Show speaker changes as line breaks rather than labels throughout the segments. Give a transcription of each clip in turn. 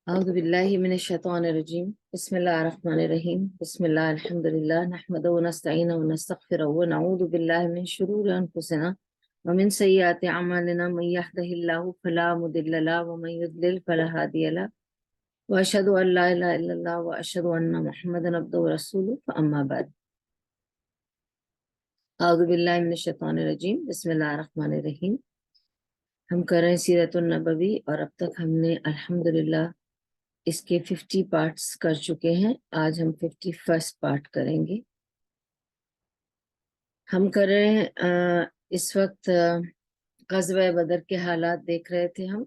أعوذ بالله من الشيطان الرجيم بسم الله الرحمن الرحيم بسم الله الحمد لله نحمده ونستعينه ونستغفره ونعوذ بالله من شرور أنفسنا ومن سيئات أعمالنا من يهده الله فلا مضل له ومن يضلل فلا هادي له وأشهد أن لا إله إلا الله وأشهد أن محمدا عبده ورسوله فأما بعد أعوذ بالله من الشيطان الرجيم بسم الله الرحمن الرحيم ہم کر رہے ہیں سیرت النبوی اور اب تک ہم نے الحمدللہ اس کے 50 پارٹس کر چکے ہیں. آج ہم 51 پارٹ کریں گے. ہم کر رہے ہیں اس وقت غزوہ بدر کے حالات دیکھ رہے تھے ہم.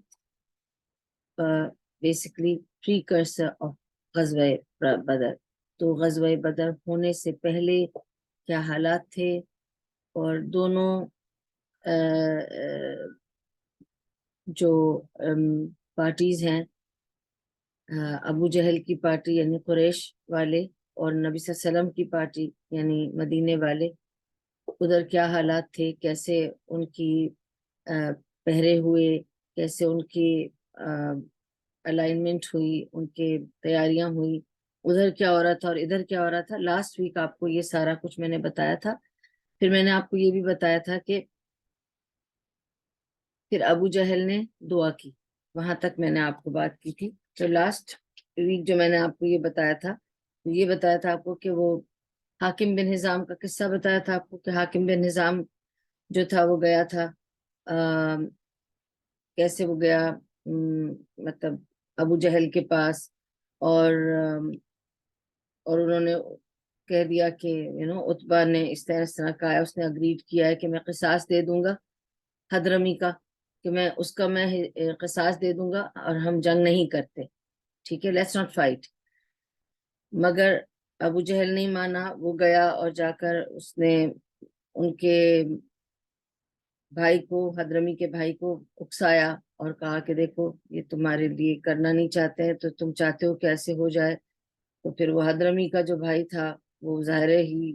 بیسیکلی پریکرسر آف غزوہ بدر. تو غزوہ بدر ہونے سے پہلے کیا حالات تھے اور دونوں جو پارٹیز ہیں، ابو جہل کی پارٹی یعنی قریش والے اور نبی صلی اللہ علیہ وسلم کی پارٹی یعنی مدینے والے، ادھر کیا حالات تھے، کیسے ان کی پہرے ہوئے، کیسے ان کی الائنمنٹ ہوئی، ان کے تیاریاں ہوئی، ادھر کیا ہو رہا تھا اور ادھر کیا ہو رہا تھا. لاسٹ ویک آپ کو یہ سارا کچھ میں نے بتایا تھا. پھر میں نے آپ کو یہ بھی بتایا تھا کہ پھر ابو جہل نے دعا کی. وہاں تک میں نے آپ کو بات کی تھی. تو لاسٹ ویک جو میں نے آپ کو یہ بتایا تھا آپ کو کہ وہ حاکم بن حزام کا قصہ بتایا تھا آپ کو کہ حاکم بن حزام جو تھا وہ گیا تھا، کیسے وہ گیا مطلب ابو جہل کے پاس اور انہوں نے کہہ دیا کہ عتبہ نے اس طرح کہا ہے، اس نے اگریڈ کیا ہے کہ میں قصاص دے دوں گا حضرمی کا، کہ میں اس کا میں قصاص دے دوں گا اور ہم جنگ نہیں کرتے، ٹھیک ہے، لیٹس ناٹ فائٹ. مگر ابو جہل نہیں مانا. وہ گیا اور جا کر اس نے ان کے بھائی کو، حضرمی کے بھائی کو اکسایا اور کہا کہ دیکھو یہ تمہارے لیے کرنا نہیں چاہتے ہیں تو تم چاہتے ہو کہ ایسے ہو جائے. تو پھر وہ حضرمی کا جو بھائی تھا وہ ظاہر ہی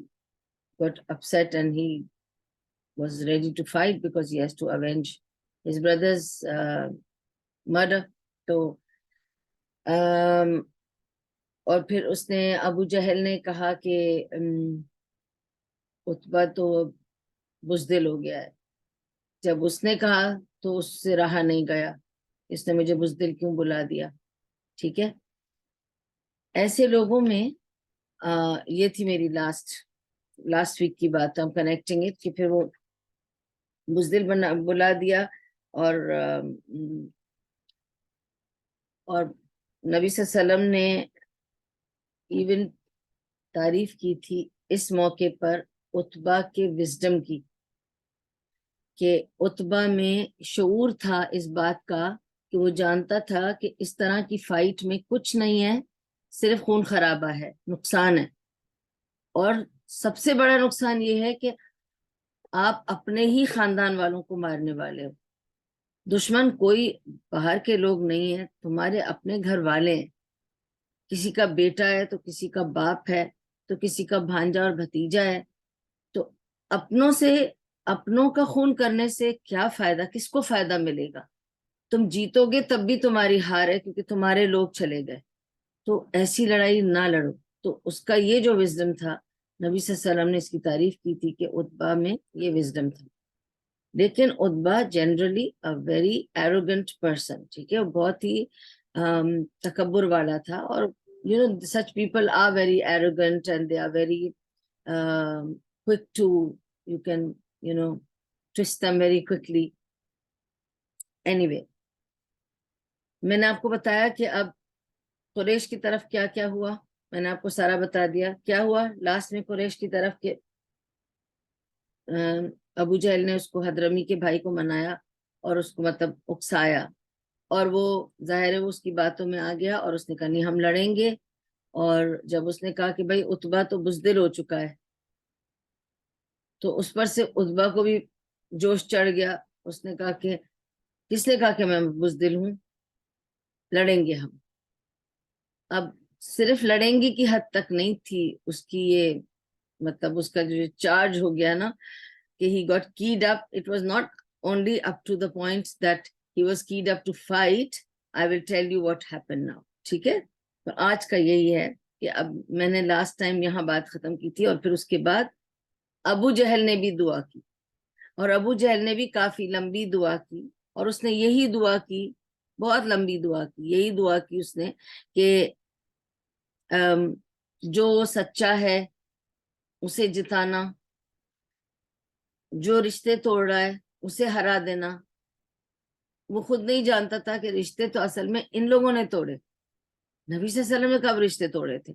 got upset and he was ready to fight because he has to avenge his brother's murder. تو اور پھر اس نے ابو جہل نے کہا کہ عتبہ تو بزدل ہو گیا ہے. جب اس نے کہا تو اس سے رہا نہیں گیا، اس نے مجھے بزدل کیوں بلا دیا، ٹھیک ہے. ایسے لوگوں میں یہ تھی میری لاسٹ ویک کی بات. ہم کنیکٹنگ اٹ کہ پھر وہ بزدل بلا دیا اور نبی صلی اللہ علیہ وسلم نے ایون تعریف کی تھی اس موقع پر عتبہ کے وزڈم کی، کہ عتبہ میں شعور تھا اس بات کا کہ وہ جانتا تھا کہ اس طرح کی فائٹ میں کچھ نہیں ہے، صرف خون خرابہ ہے، نقصان ہے. اور سب سے بڑا نقصان یہ ہے کہ آپ اپنے ہی خاندان والوں کو مارنے والے ہو. دشمن کوئی باہر کے لوگ نہیں ہیں، تمہارے اپنے گھر والے ہیں. کسی کا بیٹا ہے تو کسی کا باپ ہے تو کسی کا بھانجا اور بھتیجا ہے. تو اپنوں کا خون کرنے سے کیا فائدہ، کس کو فائدہ ملے گا؟ تم جیتو گے تب بھی تمہاری ہار ہے کیونکہ تمہارے لوگ چلے گئے. تو ایسی لڑائی نہ لڑو. تو اس کا یہ جو وزڈم تھا، نبی صلی اللہ علیہ وسلم نے اس کی تعریف کی تھی کہ عتبہ میں یہ وزڈم تھا. لیکن عتبہ جنرلی ویری ایروگنٹ پرسن، ٹھیک ہے، وہ بہت ہی تکبر والا تھا. اور such people are very arrogant and they are very quick to, you can twist them very quickly. Anyway, میں نے آپ کو بتایا کہ اب قریش کی طرف کیا کیا ہوا، میں نے آپ کو سارا بتا دیا. کیا ہوا لاسٹ میں قریش کی طرف کہ ابو جہل نے اس کو حضرمی کے بھائی کو منایا اور اس کو مطلب اکسایا، اور وہ ظاہر ہے وہ اس کی باتوں میں آ گیا اور اس نے کہا نہیں ہم لڑیں گے. اور جب اس نے کہا کہ بھائی عتبہ تو بزدل ہو چکا ہے، تو اس پر سے عتبہ کو بھی جوش چڑھ گیا. اس نے کہا کہ کس نے کہا کہ میں بزدل ہوں، لڑیں گے ہم. اب صرف لڑیں گے کی حد تک نہیں تھی اس کی، یہ مطلب اس کا جو چارج ہو گیا نا کہ he got keyed up. It was not only up to the point that he was keyed up to fight. I will tell you what happened now. ٹھیک ہے. تو آج کا یہی ہے کہ اب میں نے لاسٹ ٹائم یہاں بات ختم کی تھی، اور پھر اس کے بعد ابو جہل نے بھی دعا کی، اور ابو جہل نے بھی کافی لمبی دعا کی، اور اس نے یہی دعا کی، بہت لمبی دعا کی، یہی دعا کی اس نے کہ جو سچا ہے اسے جتانا، جو رشتے توڑ رہا ہے اسے ہرا دینا. وہ خود نہیں جانتا تھا کہ رشتے تو اصل میں ان لوگوں نے توڑے. نبی صلی اللہ علیہ وسلم نے کب رشتے توڑے تھے؟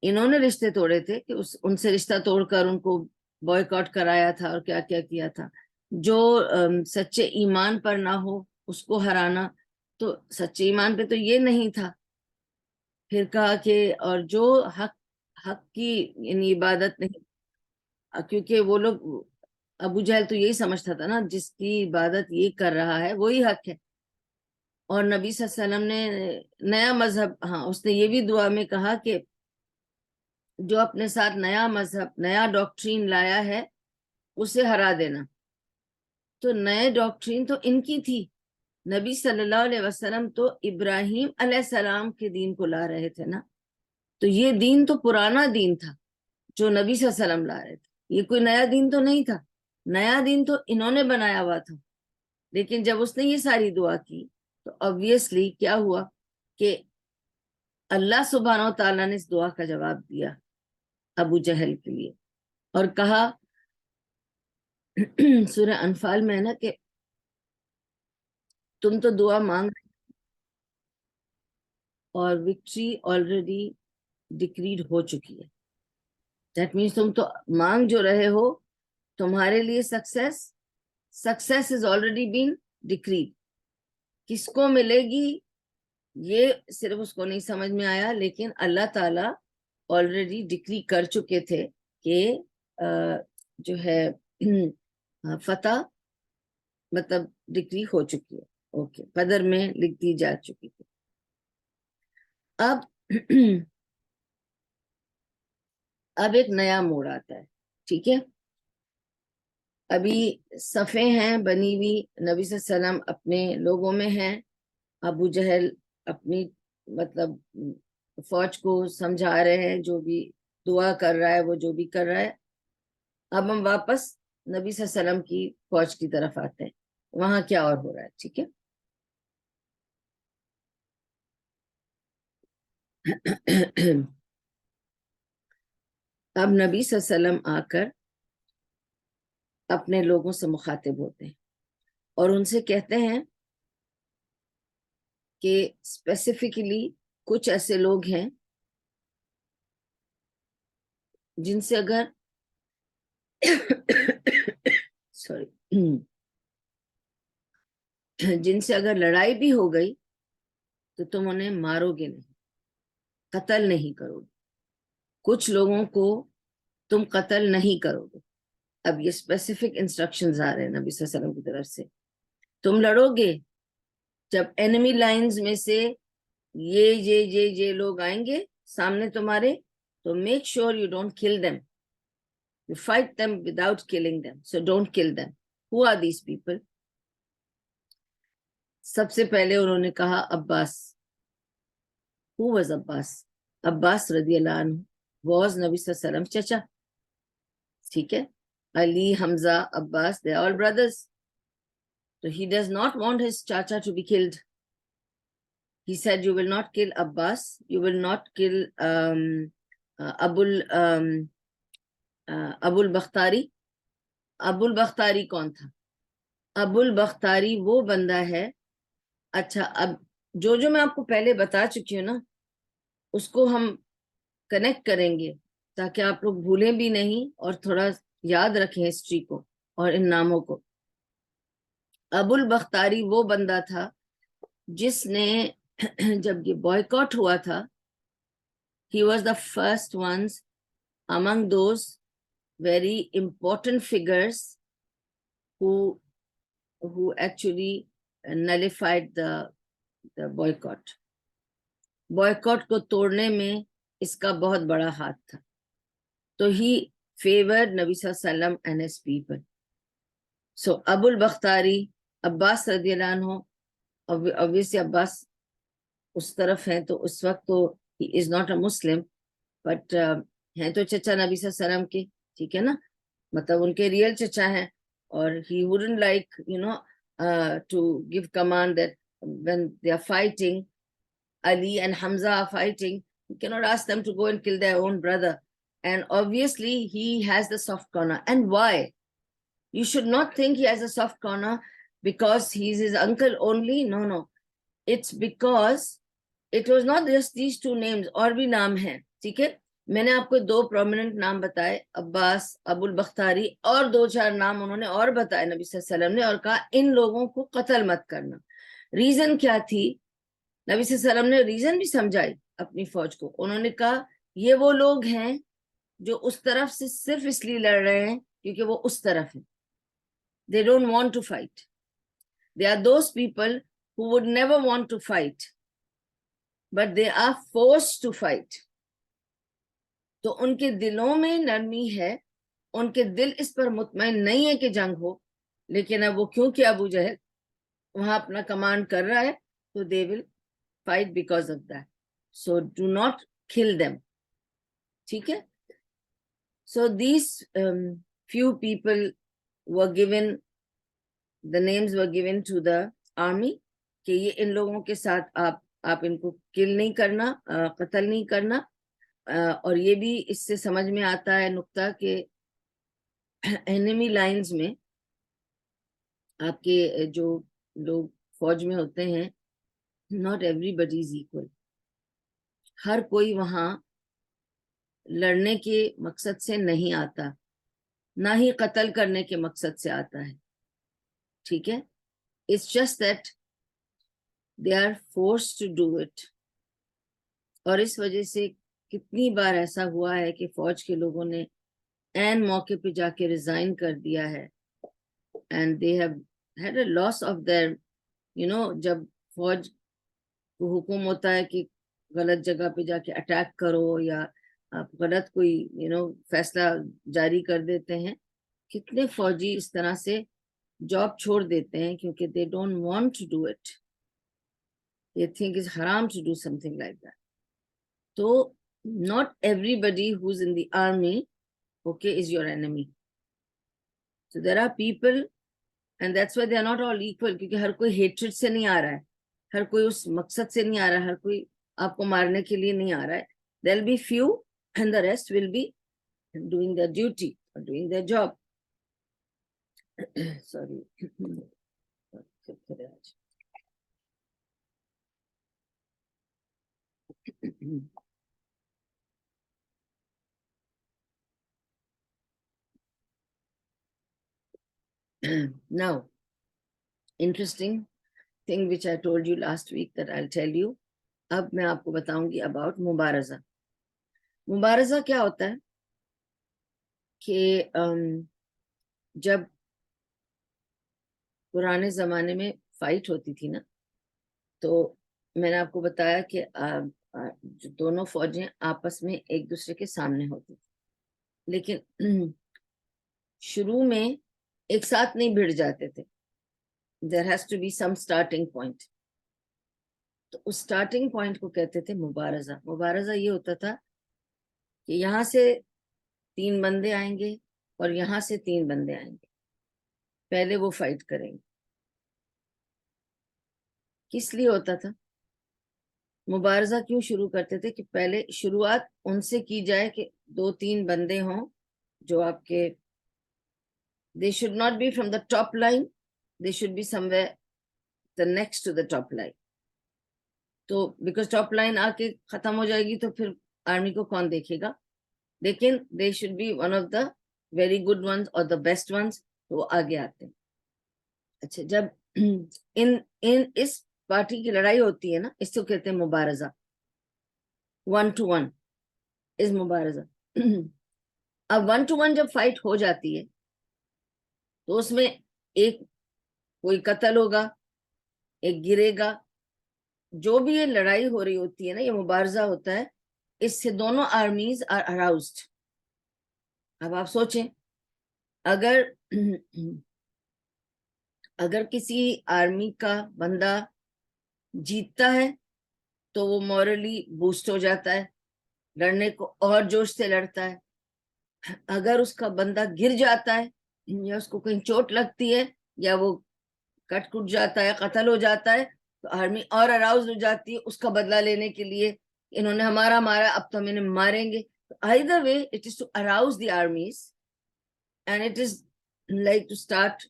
انہوں نے رشتے توڑے تھے کہ ان سے رشتہ توڑ کر ان کو بوائیکاٹ کرایا تھا اور کیا کیا کیا تھا. جو سچے ایمان پر نہ ہو اس کو ہرانا، تو سچے ایمان پہ تو یہ نہیں تھا. پھر کہا کہ اور جو حق کی یعنی عبادت نہیں، کیونکہ وہ لوگ، ابو جہل تو یہی سمجھتا تھا نا، جس کی عبادت یہ کر رہا ہے وہی حق ہے. اور نبی صلی اللہ علیہ وسلم نے نیا مذہب، ہاں اس نے یہ بھی دعا میں کہا کہ جو اپنے ساتھ نیا مذہب، نیا ڈاکٹرین لایا ہے اسے ہرا دینا. تو نئے ڈاکٹرین تو ان کی تھی. نبی صلی اللہ علیہ وسلم تو ابراہیم علیہ السلام کے دین کو لا رہے تھے نا. تو یہ دین تو پرانا دین تھا جو نبی صلی اللہ علیہ وسلم لا رہے تھے، یہ کوئی نیا دین تو نہیں تھا. نیا دین تو انہوں نے بنایا ہوا تھا. لیکن جب اس نے یہ ساری دعا کی تو obviously کیا ہوا کہ اللہ سبحانہ و تعالیٰ نے اس دعا کا جواب دیا ابو جہل کے لیے، اور کہا سورہ انفال میں ہے نا کہ تم تو دعا مانگ اور وکٹری آلریڈی ڈکریڈ ہو چکی ہے. دیٹ مینس تم تو مانگ جو رہے ہو، تمہارے لیے سکسیس از آلریڈی بین ڈکریڈ. کس کو ملے گی یہ صرف اس کو نہیں سمجھ میں آیا، لیکن اللہ تعالیٰ آلریڈی ڈکری کر چکے تھے کہ جو ہے فتح مطلب ڈکری ہو چکی ہے. اوکے، قدر میں لکھ دی جا چکی تھی. اب ایک نیا موڑ آتا ہے. ٹھیک ہے، ابھی صفیں ہیں بنی ہوئی، نبی صلی اللہ علیہ وسلم اپنے لوگوں میں ہیں، ابو جہل اپنی مطلب فوج کو سمجھا رہے ہیں، جو بھی دعا کر رہا ہے وہ جو بھی کر رہا ہے. اب ہم واپس نبی صلی اللہ علیہ وسلم کی فوج کی طرف آتے ہیں، وہاں کیا اور ہو رہا ہے. ٹھیک ہے، اب نبی صلی اللہ علیہ وسلم آ کر اپنے لوگوں سے مخاطب ہوتے ہیں اور ان سے کہتے ہیں کہ اسپیسیفکلی کچھ ایسے لوگ ہیں جن سے اگر جن سے اگر لڑائی بھی ہو گئی تو تم انہیں مارو گے نہیں، قتل نہیں کرو گے. کچھ لوگوں کو تم قتل نہیں کرو گے. اب یہ اسپیسیفک انسٹرکشنز آ رہے ہیں نبی صلی اللہ علیہ وسلم کی طرف سے. تم لڑو گے، جب اینیمی لائنز میں سے یہ لوگ آئیں گے سامنے تمہارے، تو میک شیور یو ڈونٹ کل them. You fight them without killing them. So don't kill them. Who are these people? سب سے پہلے انہوں نے کہا عباس. Who was Abbas? عباس رضی اللہ عنہ was نبی صلی اللہ علیہ وسلم چچا. ٹھیک ہے، علی، حمزہ، عباس, they are all brothers. So he does not want his chacha to be killed. He said, you will not kill Abbas, you will not kill ابو البختاری. ابو البختاری کون تھا؟ ابو البختاری وہ بندہ ہے. اچھا، اب جو میں آپ کو پہلے بتا چکی ہوں نا، اس کو ہم کنیکٹ کریں گے تاکہ آپ لوگ بھولیں بھی نہیں اور تھوڑا یاد رکھیں ہسٹری کو اور ان ناموں کو. ابو البختاری وہ بندہ تھا جس نے جب یہ بوائیکاٹ ہوا تھا، he was the first ones among those very important figures who actually nullified the boycott. boycott کو توڑنے میں اس کا بہت بڑا ہاتھ تھا. تو he favored نبی صلی اللہ علیہ وسلم and his people. So ابو البختاری عباس رضی اللہ عنہ، obviously عباس اس طرف ہیں تو اس وقت تو he is not a Muslim, but ہیں تو چچا نبی صلی اللہ علیہ وسلم کے, ٹھیک ہے نا, مطلب ان کے ریئل چچا ہیں, اور he wouldn't like, to give command that when they are fighting, Ali and Hamza are fighting, you cannot ask them to go and kill their own brother. And obviously he has the soft corner. And why? You should not think he has a soft corner because he's his uncle only. No, no. It's because it was not just these two names, اور بھی نام ہیں, ٹھیک ہے. میں نے آپ کو 2 پرومیننٹ نام بتائے, عباس, ابو البختاری, اور 2-4 نام انہوں نے اور بتائے نبی صلی اللہ علیہ وسلم نے, اور کہا ان لوگوں کو قتل مت کرنا. ریزن کیا تھی؟ نبی صلی اللہ علیہ وسلم نے ریزن بھی سمجھائی اپنی فوج کو. انہوں نے کہا یہ وہ لوگ ہیں جو اس طرف سے صرف اس لیے لڑ رہے ہیں کیونکہ وہ اس طرف ہیں. They don't want to fight. They are those people who would never want to fight, but they are forced to fight. تو ان کے دلوں میں نرمی ہے, ان کے دل اس پر مطمئن نہیں ہے کہ جنگ ہو, لیکن اب وہ کیونکہ ابو جہل وہاں اپنا کمانڈ کر رہا ہے تو they will fight because of that. So do not kill them. ٹھیک ہے. So these few people were given, the names were given to the army کہ یہ ان لوگوں کے ساتھ آپ ان کو کل نہیں کرنا, قتل نہیں کرنا. اور یہ بھی اس سے سمجھ میں آتا ہے نقطہ کہ انیمی لائنز میں آپ کے جو لوگ فوج میں ہوتے ہیں, not everybody is equal. ہر کوئی وہاں لڑنے کے مقصد سے نہیں آتا, نہ ہی قتل کرنے کے مقصد سے آتا ہے, ٹھیک ہے. It's just that they are forced to do it. اور اس وجہ سے کتنی بار ایسا ہوا ہے کہ فوج کے لوگوں نے عین موقع پہ جا کے ریزائن کر دیا ہے, and they have had a loss of their, جب فوج کو حکم ہوتا ہے کہ غلط جگہ پہ جا کے اٹیک کرو یا آپ غلط کوئی فیصلہ جاری کر دیتے ہیں, کتنے فوجی اس طرح سے جاب چھوڑ دیتے ہیں کیونکہ they don't want to do it. They think it's haram to do something like that. So not everybody who's in the army, okay, is your enemy. So there are people, and that's why they are not all equal, کیونکہ ہر کوئی hatred سے نہیں آ رہا ہے, ہر کوئی اس مقصد سے نہیں آ رہا ہے, ہر کوئی آپ کو مارنے کے لیے نہیں آ رہا ہے. There'll be few and the rest will be doing their duty or doing their job. Sorry. Now, interesting thing which I told you last week that I'll tell you. اب میں آپ کو بتاؤں گی about مبارزہ. مبارزہ کیا ہوتا ہے کہ جب پرانے زمانے میں فائٹ ہوتی تھی نا, تو میں نے آپ کو بتایا کہ جو دونوں فوجیں آپس میں ایک دوسرے کے سامنے ہوتی تھی, لیکن شروع میں ایک ساتھ نہیں بھیڑ جاتے تھے. There has to be some starting point. تو اس starting point کو کہتے تھے مبارزہ. مبارزہ یہ ہوتا تھا کہ یہاں سے 3 بندے آئیں گے اور یہاں سے 3 بندے آئیں گے, پہلے وہ فائٹ کریں گے. کس لیے ہوتا تھا مبارزہ؟ کیوں شروع کرتے تھے کہ پہلے شروعات ان سے کی جائے کہ 2-3 بندے ہوں جو آپ کے, they should not be from the top line, they should be somewhere the next to the top line. تو بیکاز ٹاپ لائن آ کے ختم ہو جائے گی تو پھر آرمی کو کون دیکھے گا, لیکن they should be one of the very good ones or the best ones, تو وہ آگے آتے ہیں. اچھا, جب اس پارٹی کی لڑائی ہوتی ہے نا, اس کو کہتے ہیں مبارزہ. 1 to 1 is مبارزہ. اب 1 to 1 جب فائٹ ہو جاتی ہے تو اس میں ایک کوئی قتل ہوگا, ایک گرے گا. جو بھی یہ لڑائی ہو رہی ہوتی ہے نا, یہ مبارزہ ہوتا ہے, اس سے دونوں آرمیز آر اراؤزڈ. اب آپ سوچیں, اگر کسی آرمی کا بندہ جیتتا ہے تو وہ مورلی بوسٹ ہو جاتا ہے, لڑنے کو اور جوش سے لڑتا ہے. اگر اس کا بندہ گر جاتا ہے یا اس کو کہیں چوٹ لگتی ہے یا وہ کٹ جاتا ہے, قتل ہو جاتا ہے, تو آرمی اور اراؤز ہو جاتی ہے اس کا بدلہ لینے کے لیے. انہوں نے ہمارا مارا, اب تو ہم انہیں ماریں گے. Either way, it is to arouse the armies, and it is like to start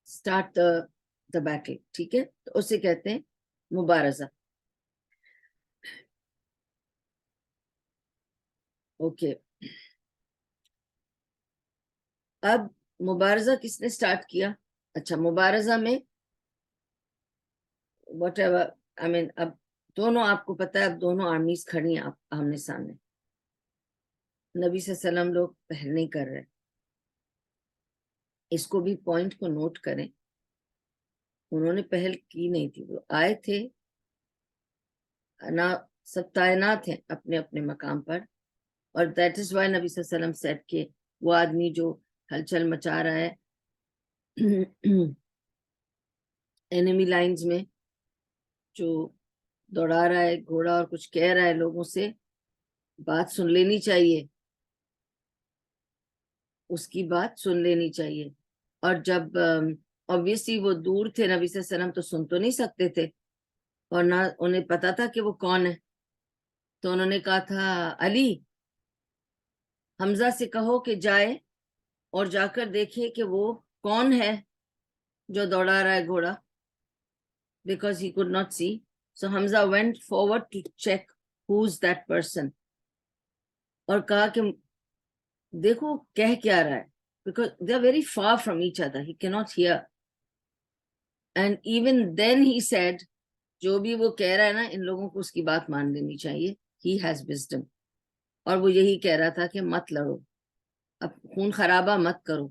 start the battle. ٹھیک ہے, تو اسے کہتے ہیں مبارزہ. اوکے, اب مبارزہ کس نے سٹارٹ کیا؟ اچھا, مبارزہ میں واٹ ایور, آئی مین, اب دونوں, آپ کو پتا ہے اب دونوں آرمیز کھڑی ہیں آپ آمنے سامنے. نبی صلی اللہ علیہ وسلم لوگ پہل نہیں کر رہے. اس کو بھی پوائنٹ کو نوٹ کریں, انہوں نے پہل کی نہیں تھی, وہ آئے تھے نا, سب تعینات ہیں اپنے اپنے مقام پر. اور دیٹ از وائی نبی صلی اللہ علیہ وسلم سیٹ کہ وہ آدمی جو ہلچل مچا رہا ہے انیمی لائنز میں, جو دوڑا رہا ہے گھوڑا اور کچھ کہہ رہا ہے لوگوں سے, بات سن لینی چاہیے, اس کی بات سن لینی چاہیے. اور جب obviously وہ دور تھے, نبی صلی اللہ علیہ وسلم تو سن تو نہیں سکتے تھے, اور نہ انہیں پتا تھا کہ وہ کون ہے. تو انہوں نے کہا تھا, علی حمزہ سے کہو کہ جائے اور جا کر دیکھے کہ وہ کون ہے جو دوڑا رہا ہے گھوڑا, because he could not see. So Hamza went forward to check who's that person. اور کہا کہ دیکھو کہہ کیا رہا ہے, because they are very far from each other, he cannot hear. And even then he said, جو بھی وہ کہہ رہا ہے نا, ان لوگوں کو اس کی بات مان لینی چاہیے, he has wisdom. اور وہ یہی کہہ رہا تھا کہ مت لڑو, اب خون خرابہ مت کرو.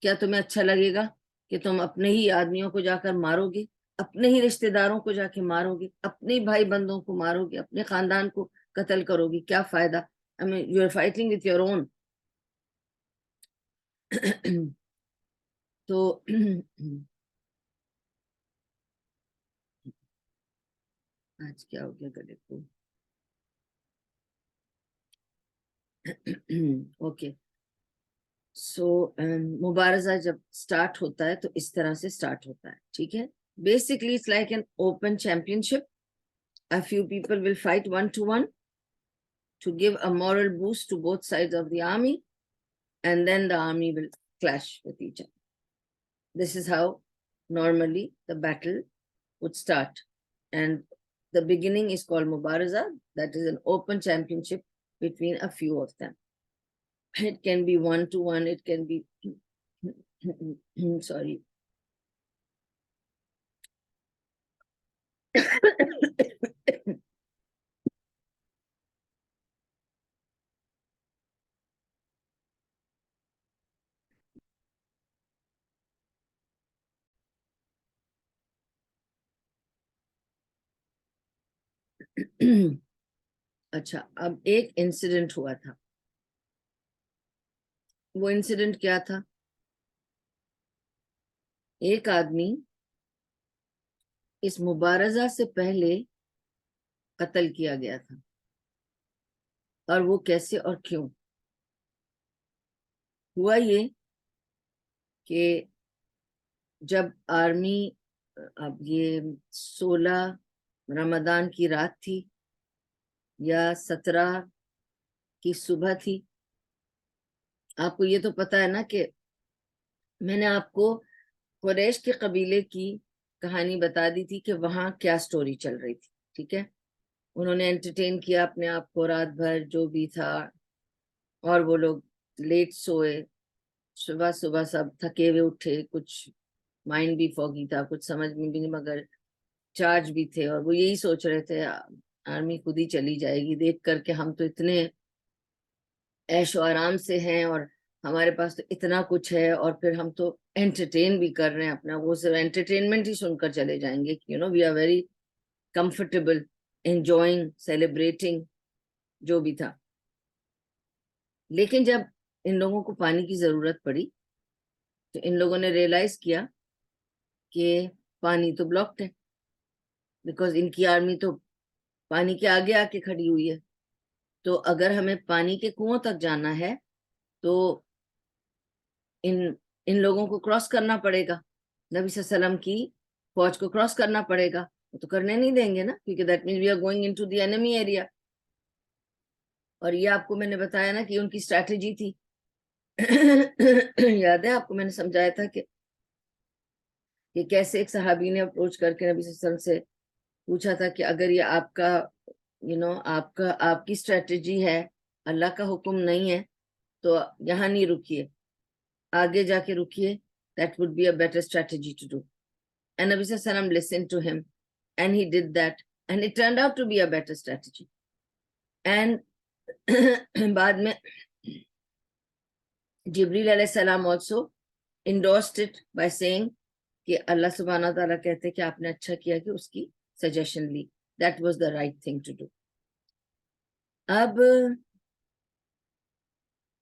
کیا تمہیں اچھا لگے گا کہ تم اپنے ہی آدمیوں کو جا کر مارو گے, اپنے ہی رشتہ داروں کو جا کے مارو گے, اپنے بھائی بندوں کو مارو گے, اپنے خاندان کو قتل کرو گے, کیا فائدہ؟ I mean, you are fighting with your own. تو آج کیا ہو گیا گلے کو؟ اوکے, سو مبارزہ جب سٹارٹ ہوتا ہے تو اس طرح سے سٹارٹ ہوتا ہے. ٹھیک ہے, basically it's like an open championship. A few people will fight one to one to give a moral boost to both sides of the army, and then the army will clash with each other. This is how normally the battle would start. And the beginning is called Mubaraza, that is an open championship between a few of them. It can be one to one, it can be sorry. اچھا, اب ایک incident ہوا تھا. وہ incident کیا تھا؟ ایک آدمی اس مبارزہ سے پہلے قتل کیا گیا تھا, اور وہ کیسے اور کیوں ہوا؟ یہ کہ جب آرمی, اب یہ 16 رمضان کی رات تھی یا 17 کی صبح تھی. آپ کو یہ تو پتا ہے نا کہ میں نے آپ کو قریش کے قبیلے کی کہانی بتا دی تھی کہ وہاں کیا سٹوری چل رہی تھی. ٹھیک ہے, انہوں نے انٹرٹین کیا اپنے آپ کو رات بھر جو بھی تھا, اور وہ لوگ لیٹ سوئے, صبح صبح سب تھکے ہوئے اٹھے, کچھ مائنڈ بھی فوگی تھا, کچھ سمجھ میں بھی نہیں, مگر چارج بھی تھے, اور وہ یہی سوچ رہے تھے آرمی خود ہی چلی جائے گی, دیکھ کر کے ہم تو اتنے عیش و آرام سے ہیں اور ہمارے پاس تو اتنا کچھ ہے, اور پھر ہم تو انٹرٹین بھی کر رہے ہیں اپنا, وہ صرف انٹرٹینمنٹ ہی سن کر چلے جائیں گے. We are very comfortable, enjoying, celebrating, جو بھی تھا. لیکن جب ان لوگوں کو پانی کی ضرورت پڑی تو ان لوگوں نے ریئلائز کیا کہ پانی تو بلاکڈ ہے، بیکاز ان کی آرمی تو پانی کے آگے آ کے کھڑی ہوئی ہے. تو اگر ہمیں پانی کے کنویں تک جانا ہے تو ان لوگوں کو کراس کرنا پڑے گا، نبی صلی اللہ علیہ وسلم کی فوج کو کراس کرنا پڑے گا. وہ تو کرنے نہیں دیں گے نا، کیونکہ that means we are going into the enemy area. اور یہ آپ کو میں نے بتایا نا کہ ان کی اسٹریٹجی تھی. یاد ہے آپ کو میں نے سمجھایا تھا کہ کیسے ایک صحابی نے اپروچ کر کے نبی صلی اللہ علیہ وسلم سے پوچھا تھا کہ اگر یہ آپ کا آپ کی اسٹریٹجی ہے، اللہ کا حکم نہیں ہے، تو یہاں نہیں رکیے، آگے جا کے رکیے. That would be a better strategy to do. And Nabi Sallallahu Alaihi Wasallam listened to him and he did that and it turned out to be a better strategy. And بعد میں جبریل علیہ السلام also endorsed it by saying کہ اللہ سبحانہ تعالیٰ کہتے کہ آپ نے اچھا کیا کہ اس کی سجیشن لی. That was the right thing to do.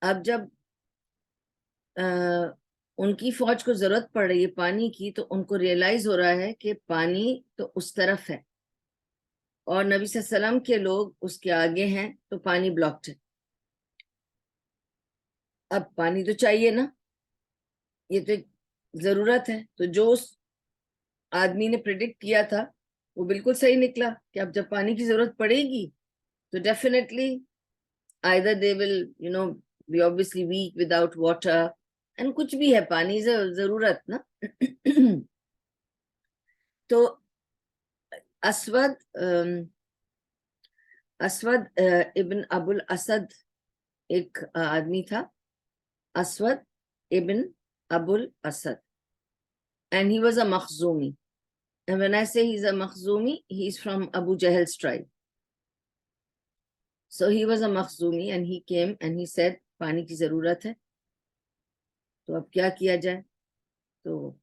اب جب ان کی فوج کو ضرورت پڑ رہی ہے پانی کی، تو ان کو ریئلائز ہو رہا ہے کہ پانی تو اس طرف ہے اور نبی صلی اللہ علیہ وسلم کے لوگ اس کے آگے ہیں، تو پانی بلاکڈ ہے. اب پانی تو چاہیے نا، یہ تو ضرورت ہے. تو جو اس آدمی نے پریڈکٹ کیا تھا وہ بالکل صحیح نکلا کہ اب جب پانی کی ضرورت پڑے گی تو definitely either they will be obviously weak without water, and کچھ بھی ہے پانی ضرورت نا. تو اسود ابن ابو الاسد ایک آدمی تھا، اسود ابن ابو al Assad, and he was a Makhzumi. And when I say he's a Makhzumi, he's from Abu Jahl's tribe. So he was a Makhzumi and he came and he said پانی کی ضرورت ہے تو اب کیا کیا جائے. تو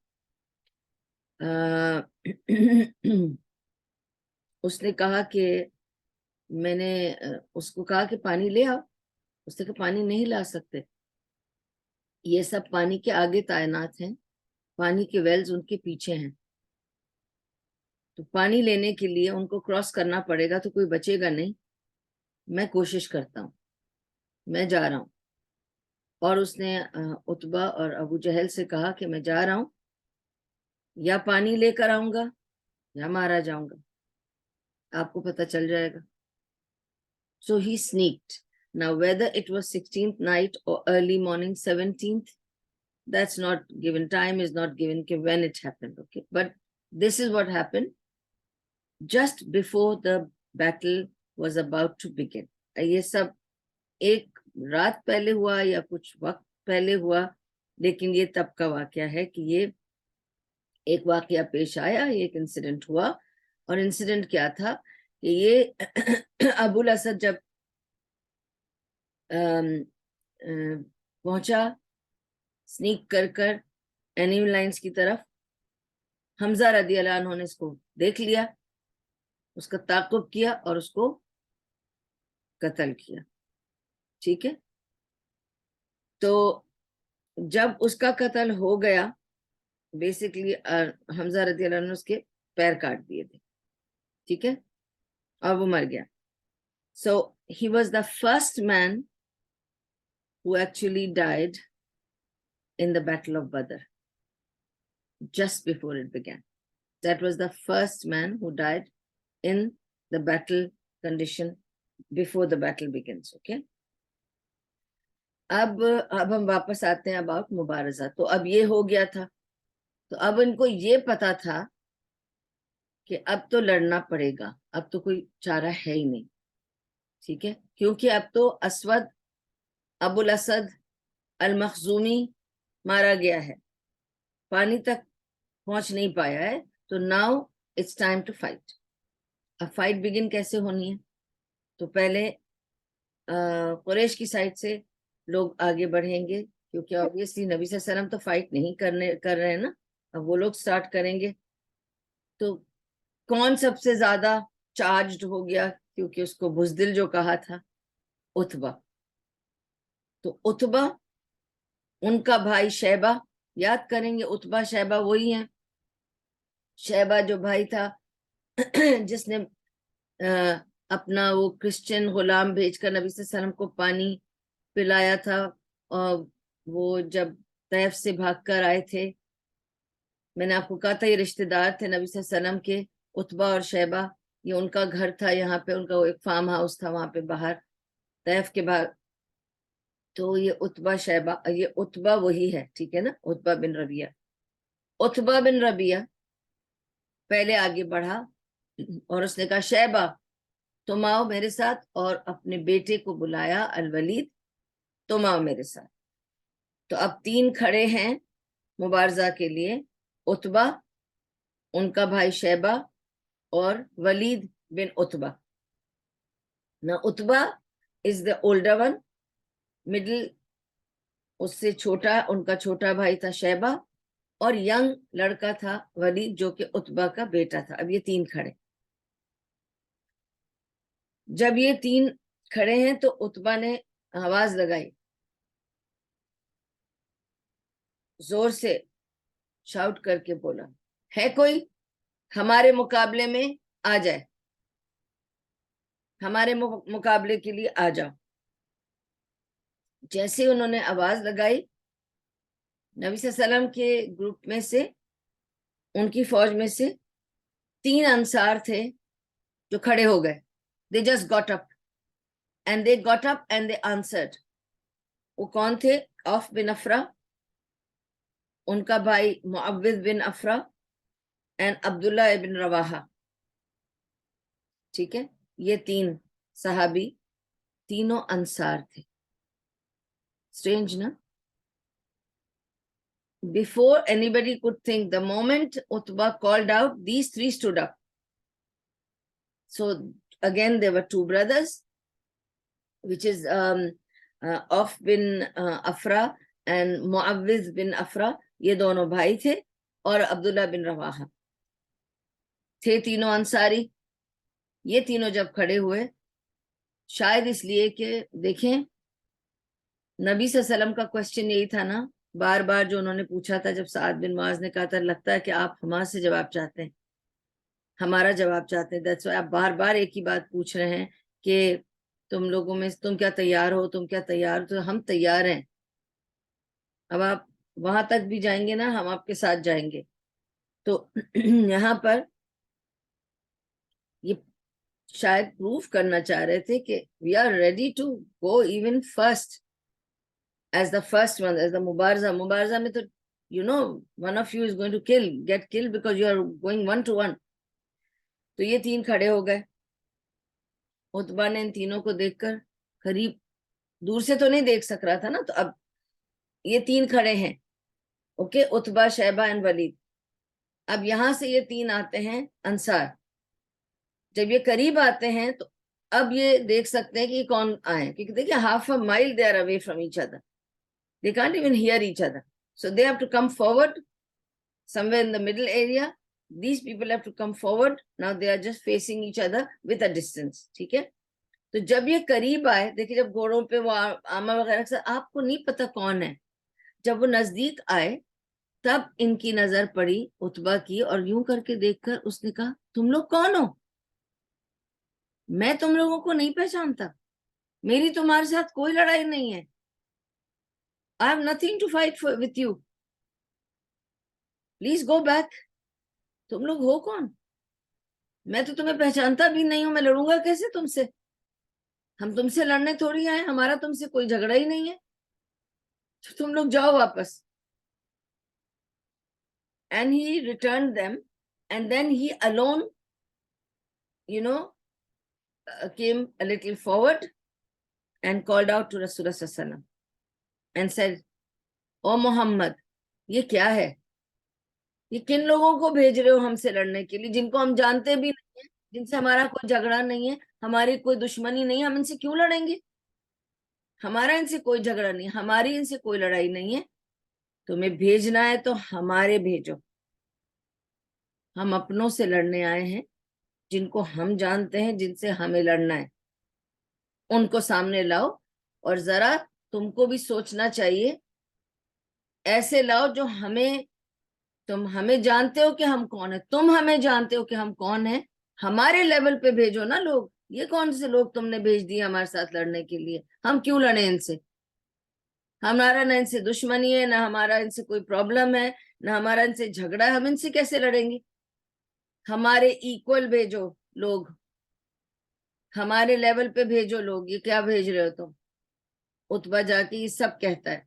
اس نے کہا کہ میں نے اس کو کہا کہ پانی لے آؤ. اس نے کہا پانی نہیں لا سکتے، یہ سب پانی کے آگے تعینات ہیں، پانی کے ویلز ان کے پیچھے ہیں، تو پانی لینے کے لیے ان کو کراس کرنا پڑے گا تو کوئی بچے گا نہیں. میں کوشش کرتا ہوں، میں جا رہا ہوں. اور اس نے عتبہ اور ابو جہل سے کہا کہ میں جا رہا ہوں، یا پانی لے کر آؤں گا یا مارا جاؤں گا، آپ کو پتہ چل جائے گا. So he sneaked. Now whether it was 16th night or early morning 17th, that's not given. Time is not given when it happened. Okay, but this is what happened just before the battle was about to begin. یہ سب ایک رات پہلے ہوا یا کچھ وقت پہلے ہوا، لیکن یہ تب کا واقعہ ہے کہ یہ ایک واقعہ پیش آیا، ایک انسیڈنٹ ہوا. اور انسیڈنٹ کیا تھا کہ یہ ابو الاسد جب پہنچا سنیک کر اینیمل لائنز کی طرف، حمزہ رضی اللہ عنہ نے اس کو دیکھ لیا، اس کا تعاقب کیا اور اس کو قتل کیا. ٹھیک ہے، تو جب اس کا قتل ہو گیا بیسکلی حمزہ رضی اللہ عنہ اس کے پیر کاٹ دیے تھے. ٹھیک ہے، اور وہ مر گیا. So he was the first man who actually died in the Battle of Badr just before it began. That was the first man who died in the battle condition before the battle begins. Okay. اب ہم واپس آتے ہیں about مبارزہ. تو اب یہ ہو گیا تھا، تو اب ان کو یہ پتا تھا کہ اب تو لڑنا پڑے گا، اب تو کوئی چارہ ہے ہی نہیں. ٹھیک ہے، کیونکہ اب تو اسود ابو الاسد المخزومی مارا گیا ہے، پانی تک پہنچ نہیں پایا ہے. تو now it's time to fight. اب فائٹ بگن کیسے ہونی ہے؟ تو پہلے قریش کی سائڈ سے لوگ آگے بڑھیں گے، کیونکہ obviously نبی صلی اللہ علیہ وسلم تو فائٹ نہیں کر رہے ہیں نا، اب وہ لوگ سٹارٹ کریں گے. تو کون سب سے زیادہ چارجڈ ہو گیا؟ کیونکہ اس کو بزدل جو کہا تھا، عتبہ. تو عتبہ ان کا بھائی شیبہ، یاد کریں گے عتبہ شیبہ وہی ہیں. شیبہ جو بھائی تھا جس نے اپنا وہ کرسچن غلام بھیج کر نبی صلی اللہ علیہ وسلم کو پانی پلایا تھا، اور وہ جب طیف سے بھاگ کر آئے تھے، میں نے آپ کو کہا تھا یہ رشتہ دار تھے نبی صلی اللہ علیہ وسلم کے، عتبہ اور شیبہ. یہ ان کا گھر تھا یہاں پہ، ان کا وہ ایک فارم ہاؤس تھا وہاں پہ باہر طیف کے باہر. تو یہ عتبہ شیبہ، یہ عتبہ وہی ہے، ٹھیک ہے نا، عتبہ بن ربیعہ. عتبہ بن ربیعہ پہلے آگے بڑھا اور اس نے کہا شیبہ تم آؤ میرے ساتھ، اور اپنے بیٹے کو بلایا الولید، تم آؤ میرے ساتھ. تو اب 3 کھڑے ہیں مبارزہ کے لیے، عتبہ، ان کا بھائی شیبہ، اور ولید بن عتبہ. نہ عتبہ از دا اولڈر ون، مڈل اس سے چھوٹا ان کا چھوٹا بھائی تھا شیبہ، اور ینگ لڑکا تھا ولید جو کہ عتبہ کا بیٹا تھا. اب یہ 3 کھڑے. جب یہ 3 کھڑے ہیں تو عتبہ نے آواز لگائی، زور سے شاؤٹ کر کے بولا، ہے کوئی ہمارے مقابلے میں آ جائے، ہمارے مقابلے کے لیے آ جاؤ. جیسے انہوں نے آواز لگائی، نبی صلی اللہ علیہ وسلم کے گروپ میں سے، ان کی فوج میں سے 3 انصار تھے جو کھڑے ہو گئے. they just got up and they answered. وہ کون تھے؟ عوف بن افرا، ان کا بھائی معوذ بن افرا، اینڈ عبداللہ ابن رواحہ. ٹھیک ہے، یہ 3 صحابی تینوں انصار تھے. اسٹرینج نا؟ Before anybody could think, the moment Utbah called out, these 3 stood up. So again, there were 2 brothers, which is Auf bin Afra and Muawwiz bin Afra. یہ دونوں بھائی تھے، اور عبداللہ بن رواحہ تھے، تینوں انصاری. یہ تینوں جب کھڑے ہوئے، شاید اس لیے کہ دیکھیں نبی صلی اللہ علیہ وسلم کا کوشچن یہی تھا نا، بار بار جو انہوں نے پوچھا تھا، جب سعد بن معاذ نے کہا تھا لگتا ہے کہ آپ ہمارے سے جواب چاہتے ہیں، ہمارا جواب چاہتے ہیں، that's why آپ بار بار ایک ہی بات پوچھ رہے ہیں کہ تم لوگوں میں تم کیا تیار ہو، تم کیا تیار ہو. تو ہم تیار ہیں، اب آپ وہاں تک بھی جائیں گے نا، ہم آپ کے ساتھ جائیں گے. تو یہاں پر یہ شاید پروف کرنا چاہ رہے تھے کہ we are ready to go even first as the first one, as the مبارزہ میں تو one of you is going to get killed because you are going 1 to 1. تو یہ 3 کھڑے ہو گئے. عتبہ نے ان تینوں کو دیکھ کر، قریب دور سے تو نہیں دیکھ سک رہا تھا نا، تو اب یہ 3 کھڑے ہیں، اوکے، عتبہ شیبہ اینڈ ولید. اب یہاں سے یہ 3 آتے ہیں انصار. جب یہ قریب آتے ہیں تو اب یہ دیکھ سکتے ہیں کہ یہ کون آئے، کیونکہ دیکھیں half a mile they are away from each other, they can't even hear each other, so they have to come forward somewhere in the middle area. These people have to come forward. Now they are just facing each other with a distance. ٹھیک ہے. تو جب یہ قریب آئے، دیکھیں جب گھوڑوں پہ وہ آما وغیرہ سے آپ کو نہیں پتا کون ہے، جب وہ نزدیک آئے تب ان کی نظر پڑی عتبہ کی، اور یوں کر کے دیکھ کر اس نے کہا تم لوگ کون ہو؟ میں تم لوگوں کو نہیں پہچانتا، میری تمہارے ساتھ کوئی لڑائی نہیں ہے. I have nothing to fight with you. Please go back. تم لوگ ہو کون؟ میں تو تمہیں پہچانتا بھی نہیں ہوں، میں لڑوں گا کیسے تم سے؟ ہم تم سے لڑنے تھوڑی آئے، ہمارا تم سے کوئی جھگڑا ہی نہیں ہے، تو تم لوگ جاؤ واپس. And he returned them, and then he alone, came a little forward and called out to Rasulullah sallallahu alaihi wasallam and said, "O Muhammad, یہ کیا ہے؟ یہ کن لوگوں کو بھیج رہے ہو ہم سے لڑنے کے لیے، جن کو ہم جانتے بھی نہیں ہیں، جن سے ہمارا کوئی جھگڑا نہیں ہے، ہماری کوئی دشمنی نہیں ہے، ہم ان سے کیوں لڑیں گے؟ ہمارا ان سے کوئی جھگڑا نہیں، ہماری ان سے کوئی لڑائی نہیں ہے، تمہیں بھیجنا ہے تو ہمارے بھیجو، ہم اپنوں سے لڑنے آئے ہیں، جن کو ہم جانتے ہیں، جن سے ہمیں لڑنا ہے، ان کو سامنے لاؤ. اور ذرا تم کو بھی سوچنا چاہیے ایسے لاؤ جو ہمیں، تم ہمیں جانتے ہو کہ ہم کون ہیں، تم ہمیں جانتے ہو کہ ہم کون ہیں، ہمارے لیول پہ بھیجو نا لوگ. یہ کون سے لوگ تم نے بھیج دیے ہمارے ساتھ لڑنے کے لیے؟ ہم کیوں لڑیں ان سے؟ ہمارا نہ ان سے دشمنی ہے، نہ ہمارا ان سے کوئی پرابلم ہے، نہ ہمارا ان سے جھگڑا ہے. ہم ان سے کیسے لڑیں گے؟ ہمارے ایکول بھیجو لوگ، ہمارے لیول پہ بھیجو لوگ. یہ کیا بھیج رہے ہو تم؟ عتبہ جا کے یہ سب کہتا ہے.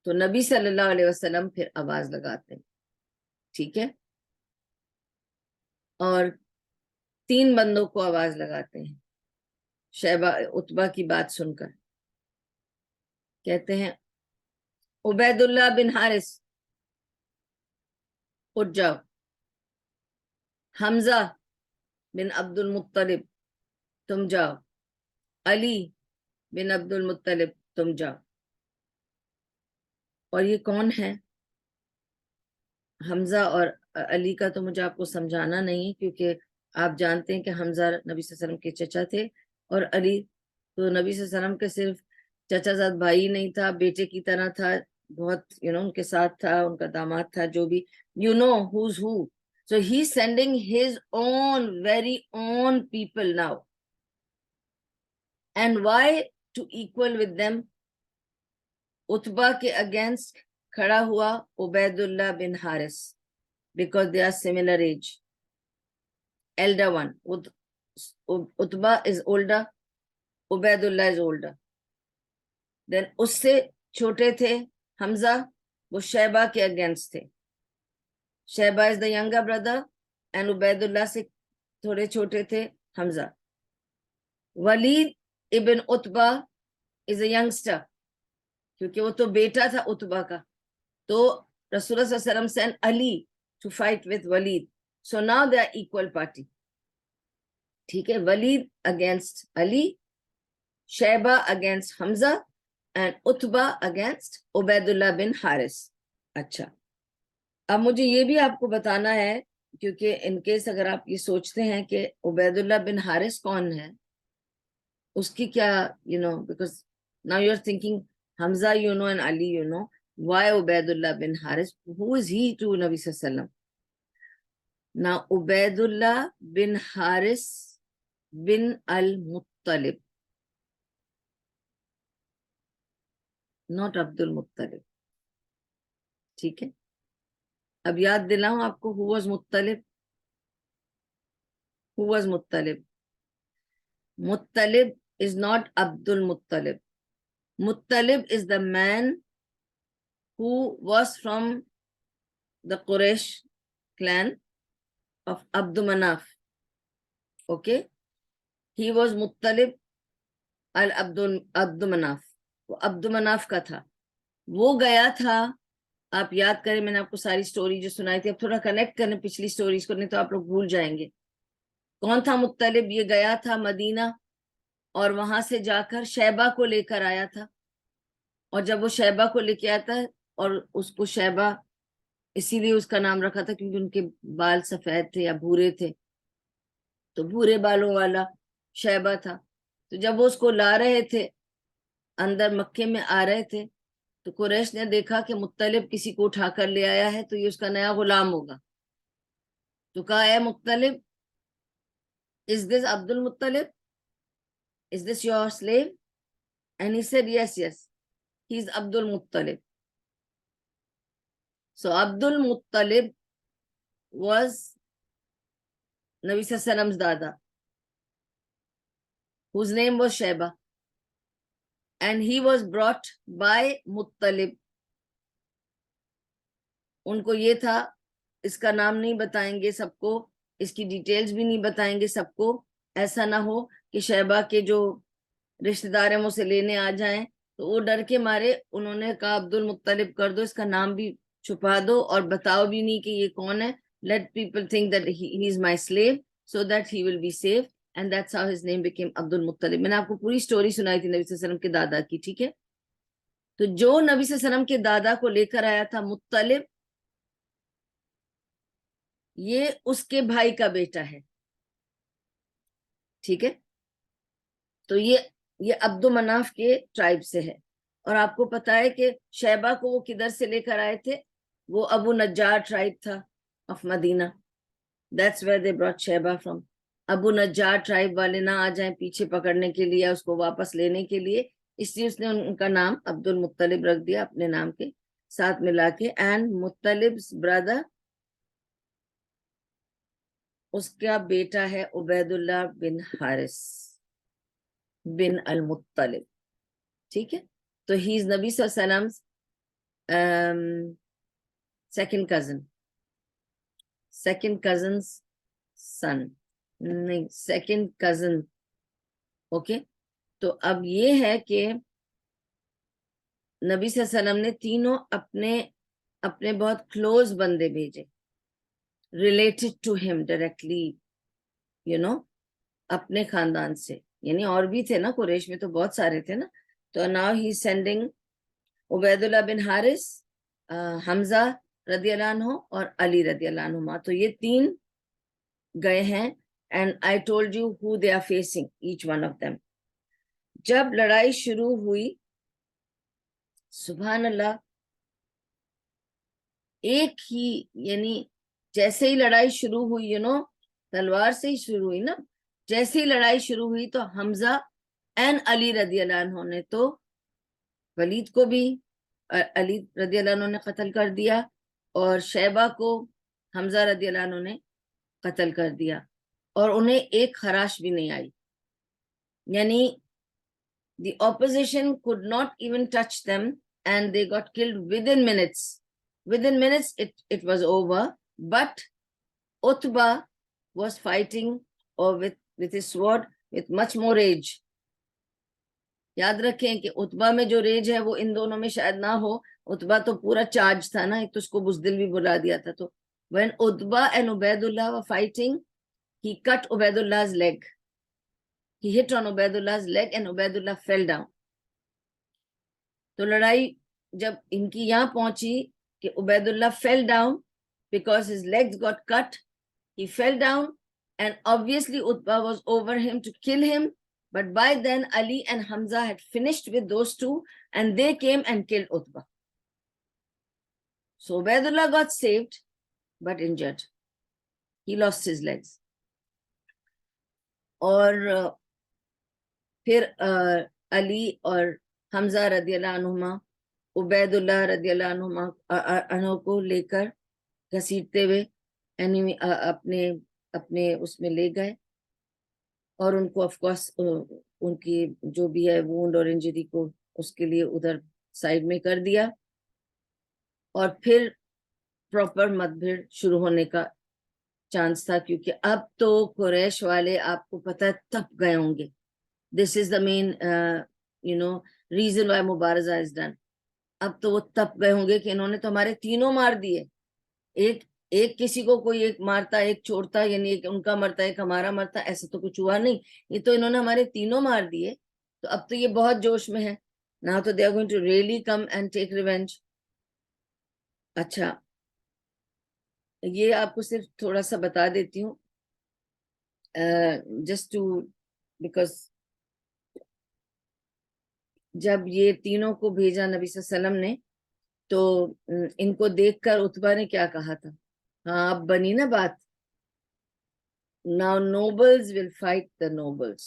تو نبی صلی اللہ علیہ وسلم پھر آواز لگاتے ہیں. ٹھیک ہے، اور 3 بندوں کو آواز لگاتے ہیں. شیبہ عتبہ کی بات سن کر کہتے ہیں عبید اللہ بن حارث اٹھ جاؤ، حمزہ بن عبد المطلب تم جاؤ، علی بن عبد المطلب تم جاؤ. اور یہ کون ہے؟ حمزہ اور علی کا تو مجھے آپ کو سمجھانا نہیں، کیونکہ آپ جانتے ہیں کہ حمزہ نبی صلی اللہ علیہ وسلم کے چچا تھے، اور علی تو نبی صلی اللہ علیہ وسلم کے صرف چچا زاد بھائی نہیں تھا، بیٹے کی طرح تھا. بہت ان کے ساتھ تھا، ان کا داماد تھا، جو بھی who's who. So he's sending his own very own people now. And why to equal with them? عتبہ کے اگینسٹ کھڑا ہوا عبید اللہ بن Haris, because they are similar age. Elder one. Utbah is older, Ubaidullah is older. Then اس سے چھوٹے تھے حمزہ, وہ شیبہ کے against تھے. Shaybah is the younger brother and Ubaidullah سے تھوڑے چھوٹے تھے حمزہ. ولید ابن عتبہ is a youngster, کیونکہ وہ تو بیٹا تھا عتبہ کا. تو رسول اللہ صلی اللہ علیہ وسلم sent Ali to fight with Walid. So now they are equal party. ٹھیک ہے, Walid against Ali, Shaybah against Hamza, and Utbah against Ubaidullah bin Harith. اچھا, اب مجھے یہ بھی آپ کو بتانا ہے, کیونکہ ان کیس اگر آپ یہ سوچتے ہیں کہ عبیداللہ بن حارث کون ہے, اس کی کیا, because now you're thinking Hamza and Ali, why Ubaidullah bin Harith? Who is he to Nabi Sallallahu Alaihi Wasallam? Now Ubaidullah bin Harith bin al-Muttalib, not Abdul Muttalib. ٹھیک ہے, اب یاد دلاؤں آپ کو, who was Muttalib? Who was Muttalib? Muttalib is not Abdul Muttalib. Muttalib is the man who was from the Quraysh clan of Abdu Manaf. Okay? He was Muttalib al-Abdu Manaf. وہ عبد مناف کا تھا. وہ گیا تھا, آپ یاد کریں, میں نے آپ کو ساری سٹوری جو سنائی تھی, اب تھوڑا کنیکٹ کرنے پچھلی سٹوریز کو, نہیں تو آپ لوگ بھول جائیں گے. کون تھا مطلب؟ یہ گیا تھا مدینہ, اور وہاں سے جا کر شیبہ کو لے کر آیا تھا. اور جب وہ شیبہ کو لے کے آتا ہے, اور اس کو شیبہ اسی لیے اس کا نام رکھا تھا کیونکہ ان کے بال سفید تھے یا بھورے تھے, تو بھورے بالوں والا شیبہ تھا. تو جب وہ اس کو لا رہے تھے, اندر مکے میں آ رہے تھے, تو قریش نے دیکھا کہ مطلب کسی کو اٹھا کر لے آیا ہے, تو یہ اس کا نیا غلام ہوگا. تو کہا, اے مطلب, is this Abdul Muttalib? Is this your slave? And he said, yes, yes, he's Abdul Muttalib. So Abdul Muttalib was Nabi Sallallahu Alaihi Wasallam's dada, whose name was Shaiba, and he was brought by Muttalib. ان کو یہ تھا, اس کا نام نہیں بتائیں گے سب کو, اس کی ڈیٹیلز بھی نہیں بتائیں گے سب کو, ایسا نہ ہو کہ شیبہ کے جو رشتہ دار ہیں وہ اسے لینے آ جائیں. تو وہ ڈر کے مارے انہوں نے کہا عبد المطلب کر دو, اس کا نام بھی چھپا دو, اور بتاؤ بھی نہیں کہ یہ کون ہے. Let people think that he is my slave so that he will be safe, and that's how his name became Abdul Muttalib. میں نے آپ کو پوری سٹوری سنائی تھی نبی صلی اللہ علیہ وسلم کے دادا کی, ٹھیک ہے. تو جو نبی صلی اللہ علیہ وسلم کے دادا کو لے کر آیا تھا مطلب, یہ اس کے بھائی کا بیٹا ہے, ٹھیک ہے. تو یہ عبد مناف کے ٹرائب سے ہے. اور آپ کو پتا ہے کہ شیبہ کو وہ کدھر سے لے کر آئے تھے؟ وہ ابو نجار ٹرائب تھا of Medina. That's where they brought Shaybah from. Abu Najjar tribe والے نہ آ جائیں پیچھے پکڑنے کے لیے, اس کو واپس لینے کے لیے, اس لیے اس نے ان کا نام عبد المطلب رکھ دیا اپنے نام کے ساتھ ملا کے. اینڈ مطلب's brother, اس کا بیٹا ہے عبید اللہ بن حارث بن المطلب. ٹھیک ہے, تو ہی از نبی صلی اللہ علیہ وسلم second cousin's son, نہیں second cousin. اوکے, تو اب یہ ہے کہ نبی صلی اللہ علیہ وسلم نے تینوں اپنے بہت کلوز بندے بھیجے, related to him directly, اپنے خاندان سے. یعنی اور بھی تھے نا, قریش میں تو بہت سارے تھے نا. تو now he is sending Ubaid اللہ بن حارث, حمزہ رضی اللہ عنہ اور علی رضی اللہ عنہ. تو یہ تین گئے ہیں. and I told you who they are facing, each one of them. جب لڑائی شروع ہوئی, سبحان اللہ, ایک ہی, یعنی جیسے ہی لڑائی شروع ہوئی, تلوار سے ہی شروع ہوئی نا, جیسے ہی لڑائی شروع ہوئی تو حمزہ اینڈ علی رضی اللہ عنہ نے تو ولید کو بھی علی رضی اللہ عنہ نے قتل کر دیا, اور شیبہ کو حمزہ رضی اللہ عنہ نے قتل کر دیا, اور انہیں ایک خراش بھی نہیں آئی. یعنی the opposition could not even touch them and they got killed within minutes. Within minutes it was over. But Utbah was fighting with his sword with much more rage. یاد رکھیں کہ اتبا میں جو ریج ہے وہ ان دونوں میں شاید نہ ہو. اتبا تو پورا چارج تھا نا, ایک تو اس کو بزدل بھی بلا دیا تھا. تو when Utbah and Ubaidullah were fighting, he cut Ubaidullah's leg. He hit on Ubaidullah's leg and Ubaidullah fell down. تو لڑائی جب ان کی یہاں پہنچی کہ Ubaidullah fell down because his legs got cut, he fell down and obviously Utbah was over him to kill him. But by then Ali and Hamza had finished with those two and they came and killed Utbah. So Ubaidullah got saved but injured. He lost his legs. اور پھر علی اور حمزہ رضی اللہ عنہما عبید اللہ رضی اللہ عنہ کو لے کر گھسیٹتے ہوئے اپنے اس میں لے گئے, اور ان کو آف کورس ان کی جو بھی ہے وونڈ اور انجری کو اس کے لیے ادھر سائڈ میں کر دیا. اور پھر پراپر مدبھیڑ شروع ہونے کا چانس تھا, کیونکہ اب تو قریش والے آپ کو پتہ ہے تپ گئے ہوں گے. This is the main reason why مبارزہ از ڈن. اب تو وہ تپ گئے ہوں گے کہ انہوں نے تو ہمارے تینوں مار دیے, ایک کسی کو کوئی ایک مارتا ایک چھوڑتا, یعنی ایک ان کا مرتا ایک ہمارا مرتا, ایسا تو کچھ ہوا نہیں. یہ تو انہوں نے ہمارے تینوں مار دیے. تو اب تو یہ بہت جوش میں ہے. Now تو they are going to really come and take revenge. اچھا, یہ آپ کو صرف تھوڑا سا بتا دیتی ہوں, جسٹ ٹو بیکاز جب یہ تینوں کو بھیجا نبی صلی اللہ علیہ وسلم نے, تو ان کو دیکھ کر اتبا نے کیا کہا تھا, ہاں اب بنی نا بات, now nobles will fight the nobles,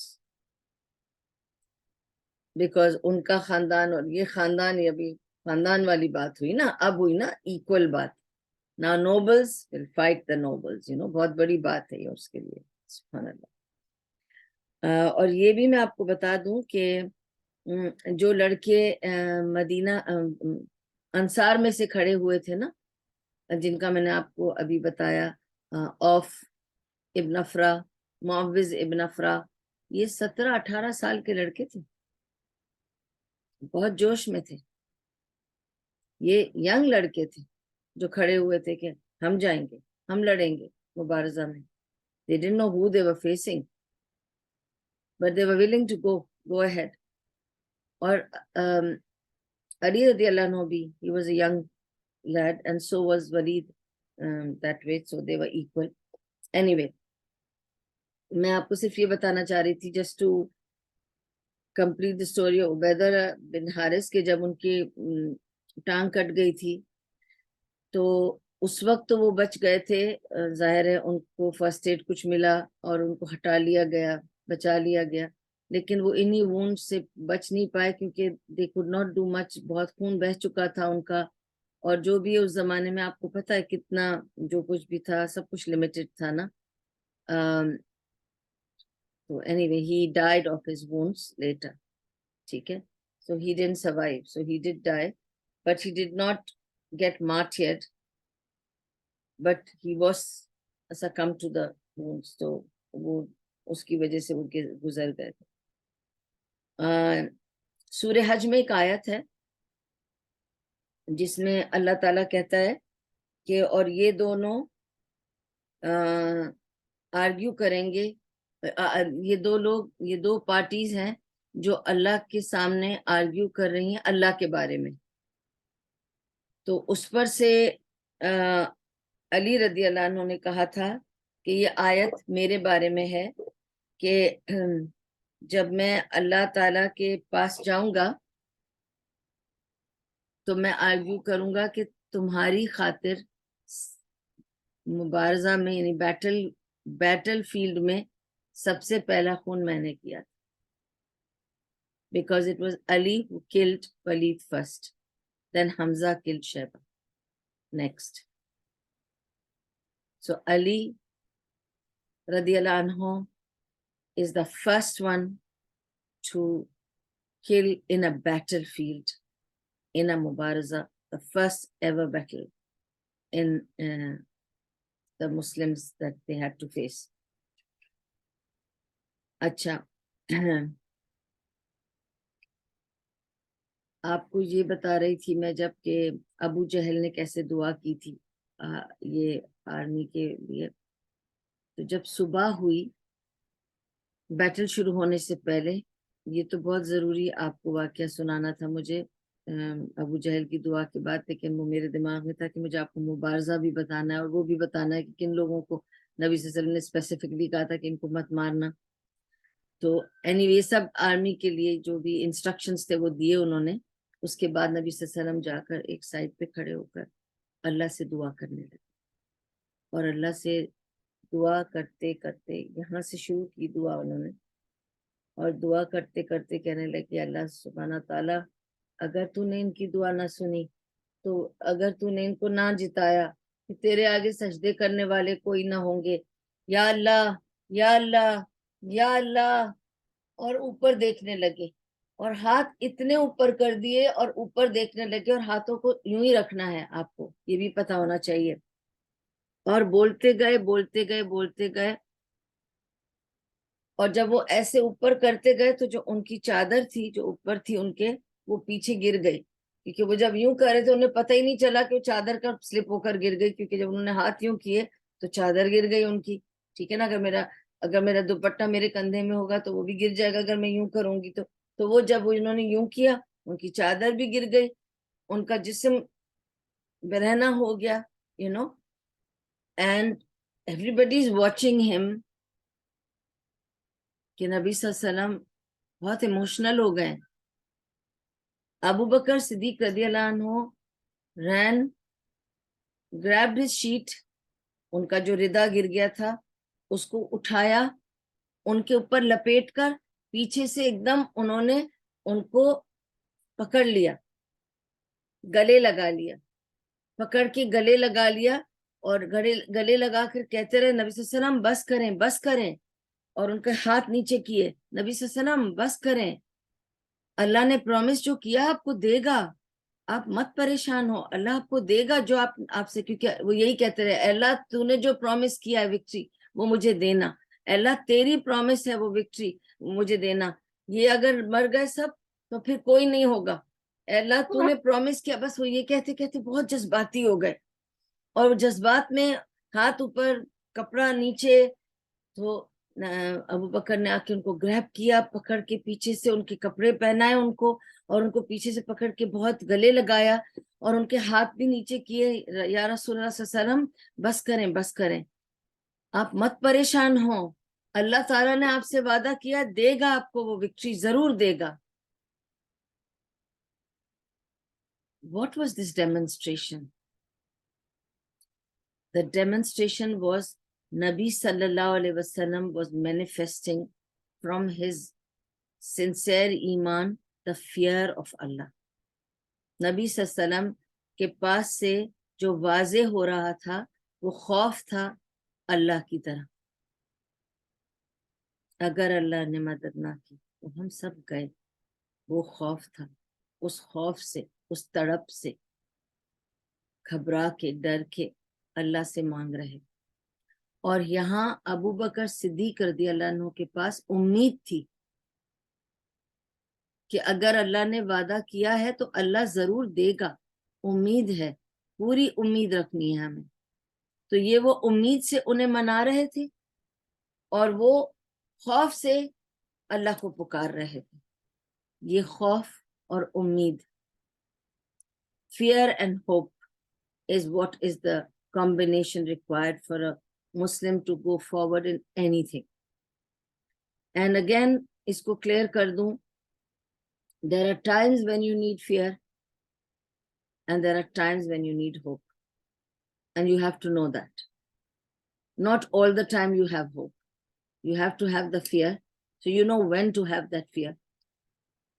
because ان کا خاندان اور یہ خاندان, یہ ابھی خاندان والی بات ہوئی نا, اب ہوئی نا ایکول بات. Now nobles will fight the nobles, بہت بڑی بات ہے یہ اس کے لیے, سبحان اللہ. اور یہ بھی میں آپ کو بتا دوں کہ جو لڑکے مدینہ انصار میں سے کھڑے ہوئے تھے نا, جن کا میں نے آپ کو ابھی بتایا, اوف ابن افرا, معوذ ابن افرا, یہ 17-18 سال کے لڑکے تھے, بہت جوش میں تھے. یہ ینگ لڑکے تھے جو کھڑے ہوئے تھے کہ ہم جائیں گے, ہم لڑیں گے مبارزہ میں. They didn't know who they were facing, but they were willing to go ahead. اور علی رضی اللہ عنہ بھی, he was a young lad and so was Walid that way, so they were equal. Anyway, میں آپ کو صرف یہ بتانا چاہ رہی تھی just to complete the story of Ubaidah bin Haris کے جب ان کی ٹانگ کٹ گئی تھی تو اس وقت تو وہ بچ گئے تھے، ظاہر ہے ان کو فرسٹ ایڈ کچھ ملا اور ان کو ہٹا لیا گیا، بچا لیا گیا، لیکن وہ انہی وونڈ سے بچ نہیں پائے کیونکہ they could not do much، بہت خون بہہ چکا تھا ان کا، اور جو بھی اس زمانے میں آپ کو پتہ ہے کتنا جو کچھ بھی تھا سب کچھ لمیٹڈ تھا نا. So anyway, he died of his wounds later. ٹھیک ہے، so he didn't survive, so he did die, but he did not get martyred, but he was succumbed to the wounds. تو وہ اس کی وجہ سے وہ گزر گئے تھے. سورہ حج میں ایک آیت ہے جس میں اللہ تعالیٰ کہتا ہے کہ اور یہ دونوں آرگیو کریں گے، یہ دو لوگ، یہ دو پارٹیز ہیں جو اللہ کے سامنے آرگیو کر رہی ہیں اللہ کے بارے میں. تو اس پر سے علی رضی اللہ عنہ نے کہا تھا کہ یہ آیت میرے بارے میں ہے کہ جب میں اللہ تعالیٰ کے پاس جاؤں گا تو میں آرگیو کروں گا کہ تمہاری خاطر مبارزہ میں یعنی بیٹل فیلڈ میں سب سے پہلا خون میں نے کیا تھا. Because it was Ali who killed Walid first, then Hamza killed Shaiba next. So Ali radiallahu anhu is the first one to kill in a battlefield, in a mubaraza, the first ever battle in the Muslims that they had to face. اچھا آپ کو یہ بتا رہی تھی میں جب کہ ابو جہل نے کیسے دعا کی تھی یہ آرمی کے لیے. تو جب صبح ہوئی بیٹل شروع ہونے سے پہلے، یہ تو بہت ضروری آپ کو واقعہ سنانا تھا مجھے ابو جہل کی دعا کے بعد، لیکن وہ میرے دماغ میں تھا کہ مجھے آپ کو مبارزہ بھی بتانا ہے اور وہ بھی بتانا ہے کہ کن لوگوں کو نبی صلی اللہ علیہ وسلم نے اسپیسیفکلی کہا تھا کہ ان کو مت مارنا. تو اینی سب آرمی کے لیے جو بھی انسٹرکشنز تھے وہ دیے انہوں نے. اس کے بعد نبی صلی اللہ علیہ وسلم جا کر ایک سائڈ پہ کھڑے ہو کر اللہ سے دعا کرنے لگے، اور اللہ سے دعا کرتے کرتے یہاں سے شروع کی دعا انہوں نے، اور دعا کرتے کرتے کہنے لگے اللہ سبحانہ تعالیٰ اگر تو نے ان کی دعا نہ سنی، تو اگر تو نے ان کو نہ جتایا کہ تیرے آگے سجدے کرنے والے کوئی نہ ہوں گے، یا اللہ یا اللہ یا اللہ. اور اوپر دیکھنے لگے اور ہاتھ اتنے اوپر کر دیے اور اوپر دیکھنے لگے، اور ہاتھوں کو یوں ہی رکھنا ہے، آپ کو یہ بھی پتا ہونا چاہیے. اور بولتے گئے بولتے گئے بولتے گئے، اور جب وہ ایسے اوپر کرتے گئے تو جو ان کی چادر تھی جو اوپر تھی ان کے، وہ پیچھے گر گئی، کیونکہ وہ جب یوں کر رہے تھے انہیں پتہ ہی نہیں چلا کہ وہ چادر کا سلپ ہو کر گر گئی، کیونکہ جب انہوں نے ہاتھ یوں کیے تو چادر گر گئی ان کی. ٹھیک ہے نا، اگر میرا دوپٹہ میرے کندھے میں ہوگا تو وہ بھی گر جائے گا اگر میں یوں کروں گی تو وہ جب انہوں نے یوں کیا ان کی چادر بھی گر گئی، ان کا جسم برہنہ ہو گیا، and everybody is watching him, کہ نبی صلی اللہ علیہ وسلم بہت ایموشنل ہو گئے. ابو بکر صدیق رضی اللہ عنہ رین گریبڈ ہز شیٹ، ان کا جو ردا گر گیا تھا اس کو اٹھایا، ان کے اوپر لپیٹ کر پیچھے سے ایک دم انہوں نے ان کو پکڑ لیا، گلے لگا لیا، پکڑ کے گلے لگا لیا، اور گلے لگا کر کہتے رہے نبی صلی اللہ علیہ وسلم بس کریں بس کریں، اور ان کے ہاتھ نیچے کیے، نبی صلی اللہ علیہ وسلم بس کریں، اللہ نے پرومس جو کیا آپ کو دے گا، آپ مت پریشان ہو، اللہ آپ کو دے گا جو آپ سے، کیونکہ وہ یہی کہتے رہے اللہ تو نے جو پرومس کیا ہے وکٹری وہ مجھے دینا، اللہ تیری پرومس ہے وہ وکٹری مجھے دینا، یہ اگر مر گئے سب تو پھر کوئی نہیں ہوگا، اللہ تو نے پرومس کیا. بس وہ یہ کہتے کہتے بہت جذباتی ہو گئے، اور جذبات میں ہاتھ اوپر کپڑا نیچے. تو ابو بکر نے آ کے ان کو گریب کیا پکڑ کے، پیچھے سے ان کے کپڑے پہنائے ان کو، اور ان کو پیچھے سے پکڑ کے بہت گلے لگایا، اور ان کے ہاتھ بھی نیچے کیے، یا رسول اللہ صلی اللہ علیہ وسلم بس کریں بس کریں، آپ مت پریشان ہوں، اللہ تعالیٰ نے آپ سے وعدہ کیا دے گا آپ کو وہ وکٹری ضرور دے گا. What was this demonstration? The demonstration was Nabi sallallahu alaihi wasallam was manifesting from his sincere iman the fear of Allah. نبی صلی اللہ علیہ وسلم کے پاس سے جو واضح ہو رہا تھا وہ خوف تھا اللہ کی طرح. اگر اللہ نے مدد نہ کی تو ہم سب گئے. وہ خوف تھا. اس خوف سے، اس تڑپ سے گھبرا کے، ڈر کے اللہ سے مانگ رہے. اور یہاں ابو بکر صدیق رضی اللہ عنہ کے پاس امید تھی کہ اگر اللہ نے وعدہ کیا ہے تو اللہ ضرور دے گا. امید ہے، پوری امید رکھنی ہے ہمیں. تو یہ وہ امید سے انہیں منا رہے تھے اور وہ خوف سے اللہ کو پکار رہے تھے. یہ خوف اور امید، fear and hope is what is the combination required for a Muslim to go forward in anything. And again اس کو clear کر دوں. There are times when you need fear and there are times when you need hope. And you have to know that. Not all the time you have hope. You have to have the fear. So you know when to have that fear.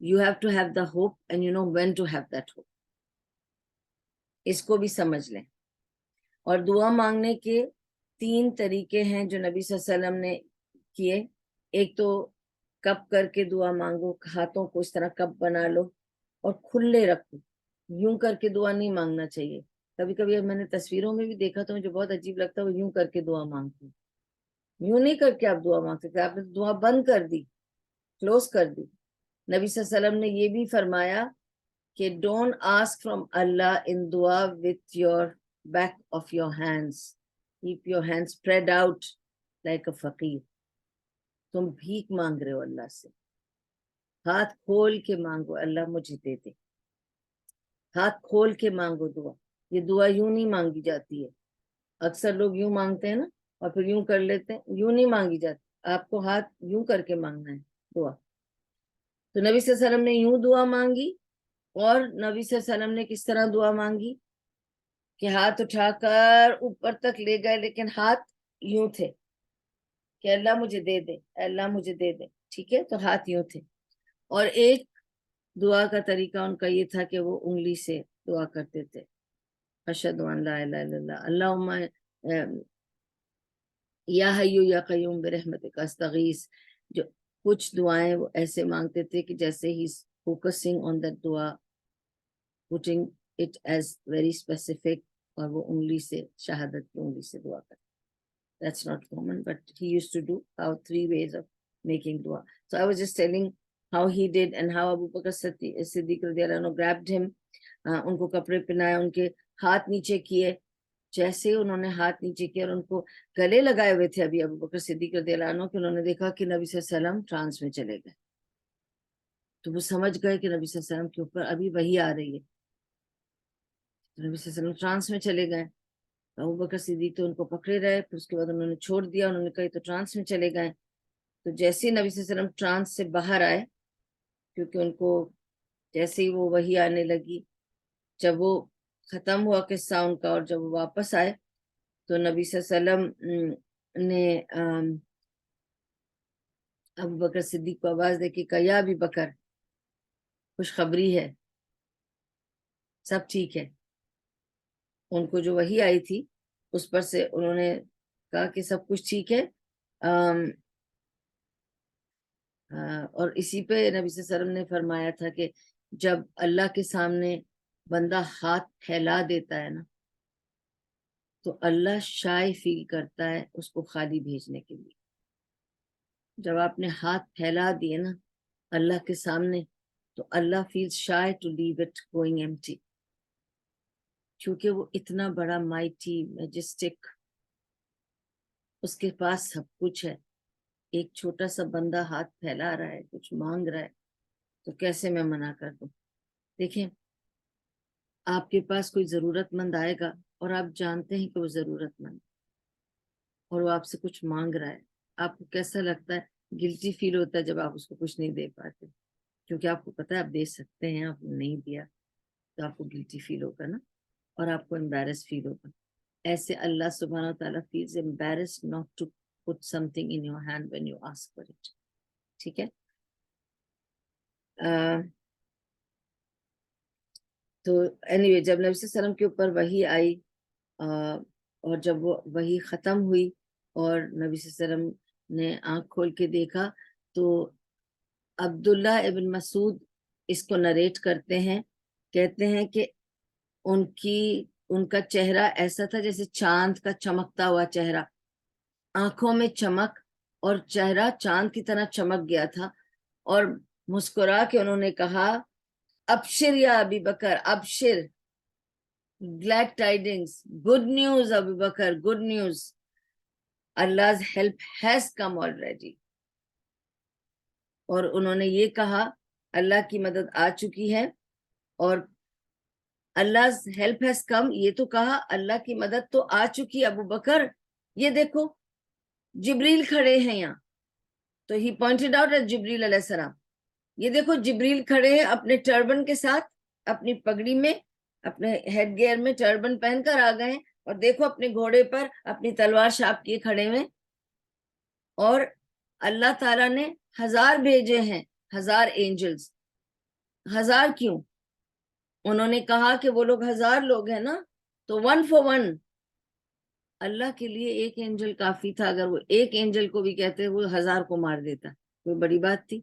You have to have the hope and you know when to have that hope. اس کو بھی سمجھ لیں. اور دعا مانگنے کے 3 طریقے ہیں جو نبی صلی اللہ علیہ وسلم نے کیے. ایک تو کپ کر کے دعا مانگو، ہاتھوں کو اس طرح کپ بنا لو اور کھلے رکھو. یوں کر کے دعا نہیں مانگنا چاہیے. کبھی کبھی میں نے تصویروں میں بھی دیکھا تو مجھے بہت عجیب لگتا ہے، وہ یوں کر کے دعا مانگتے. یوں نہیں کر کے آپ دعا مانگ سکتے. آپ نے دعا بند کر دی، کلوز کر دی. نبی صلی اللہ علیہ وسلم نے یہ بھی فرمایا کہ ڈونٹ آسک فرام اللہ ان دعا with your back of your hands. Keep your hand spread out like a فقیر. تم بھیک مانگ رہے ہو اللہ سے، ہاتھ کھول کے مانگو اللہ مجھے دے دے. ہاتھ کھول کے مانگو دعا. یہ دعا یوں نہیں مانگی جاتی ہے. اکثر لوگ یوں مانگتے ہیں نا اور پھر یوں کر لیتے ہیں. یوں نہیں مانگی جاتی. آپ کو ہاتھ یوں کر کے مانگنا ہے دعا. تو نبی صلی اللہ علیہ وسلم نے یوں دعا مانگی. اور نبی صلی اللہ علیہ وسلم نے کس طرح دعا مانگی کہ ہاتھ اٹھا کر اوپر تک لے گئے لیکن ہاتھ یوں تھے کہ اللہ مجھے دے دے، اللہ مجھے دے دے. ٹھیک ہے، تو ہاتھ یوں تھے. اور ایک دعا کا طریقہ ان کا یہ تھا کہ وہ انگلی سے دعا کرتے تھے. اشہد ان لا الہ الا اللہ اللہم یا حی یا قیوم برحمتک استغیث. جو کچھ دعائیں وہ ایسے مانگتے تھے کہ جیسے ہی فوکسنگ آن دیٹ دعا، putting it as very specific، اور وہ انگلی سے، شہادت کی انگلی سے دعا کرتے. That's not common, but he used to do 3 ways of making dua. So I was just telling how he did and how Abu Bakr Siddiq radiallahu anhu grabbed him. ان کو کپڑے پہنائے، ان کے ہاتھ نیچے کیے. جیسے انہوں نے ہاتھ نیچے کیا اور ان کو گلے لگائے ہوئے تھے ابھی ابو بکر صدیق رضی اللہ عنہ، کہ انہوں نے دیکھا کہ نبی صلی اللہ علیہ وسلم ٹرانس میں چلے گئے. تو وہ سمجھ گئے کہ نبی صلی اللہ علیہ وسلم کے اوپر ابھی وحی آ رہی ہے. نبی صلی اللہ علیہ وسلم ٹرانس میں چلے گئے. ابو بکر صدیق تو ان کو پکڑے رہے، پھر اس کے بعد انہوں نے چھوڑ دیا. انہوں نے کہا تو ٹرانس میں چلے گئے. تو جیسے ہی نبی صلی اللہ علیہ وسلم ٹرانس سے باہر آئے، کیونکہ ان کو جیسے ہی وہ وحی آنے لگی، جب وہ ختم ہوا قصہ ان کا اور جب وہ واپس آئے تو نبی صلی اللہ علیہ وسلم نے ابو بکر صدیق کو آواز دے کے کہا یا ابی بکر، خوشخبری ہے، سب ٹھیک ہے. ان کو جو وحی آئی تھی اس پر سے انہوں نے کہا کہ سب کچھ ٹھیک ہے. اور اسی پہ نبی صلی اللہ علیہ وسلم نے فرمایا تھا کہ جب اللہ کے سامنے بندہ ہاتھ پھیلا دیتا ہے نا تو اللہ شائع فیل کرتا ہے اس کو خالی بھیجنے کے لیے. جب آپ نے ہاتھ پھیلا دیے نا اللہ کے سامنے تو اللہ feel shy to leave it going empty, کیونکہ وہ اتنا بڑا مائٹی میجسٹک، اس کے پاس سب کچھ ہے. ایک چھوٹا سا بندہ ہاتھ پھیلا رہا ہے، کچھ مانگ رہا ہے، تو کیسے میں منع کر دوں؟ دیکھیں، آپ کے پاس کوئی ضرورت مند آئے گا اور آپ جانتے ہیں کہ وہ ضرورت مند اور وہ آپ سے کچھ مانگ رہا ہے، آپ کو کیسا لگتا ہے؟ گلٹی فیل ہوتا ہے جب آپ اس کو کچھ نہیں دے پاتے، کیونکہ آپ کو پتا ہے آپ دے سکتے ہیں، آپ نے نہیں دیا تو آپ کو گلٹی فیل ہوگا نا، اور آپ کو embarrassed فیل ہوگا. ایسے اللہ سبحانہ وتعالیٰ feels embarrassed not to put something in your hand when you ask for it. ٹھیک ہے. تو anyway جب نبی صلی اللہ علیہ وسلم کے اوپر وحی آئی اور جب وہ وحی ختم ہوئی اور نبی صلی اللہ علیہ وسلم نے آنکھ کھول کے دیکھا تو عبداللہ ابن مسعود اس کو نریٹ کرتے ہیں، کہتے ہیں کہ ان کا چہرہ ایسا تھا جیسے چاند کا چمکتا ہوا چہرہ، آنکھوں میں چمک اور چہرہ چاند کی طرح چمک گیا تھا، اور مسکرا کے انہوں نے کہا ابشر یا ابی بکر، ابشر، glad tidings, good news Abu Bakr, good news, Allah's help has come already. اور انہوں نے یہ کہا اللہ کی مدد آ چکی ہے، اور Allah's help has come، یہ تو کہا اللہ کی مدد تو آ چکی ابو بکر، یہ دیکھو جبریل کھڑے ہیں یہاں. تو he pointed out at جبریل علیہ السلام، یہ دیکھو جبریل کھڑے ہیں اپنے ٹربن کے ساتھ، اپنی پگڑی میں، اپنے ہیڈ گیئر میں ٹربن پہن کر آ گئے ہیں، اور دیکھو اپنے گھوڑے پر اپنی تلوار شاپ کیے کھڑے ہوئے، اور اللہ تعالیٰ نے 1000 بھیجے ہیں، 1000 اینجلز. 1000 کیوں؟ انہوں نے کہا کہ وہ لوگ 1000 لوگ ہیں نا، تو 1 for 1 اللہ کے لیے ایک اینجل کافی تھا. اگر وہ ایک اینجل کو بھی کہتے وہ 1000 کو مار دیتا، کوئی بڑی بات تھی.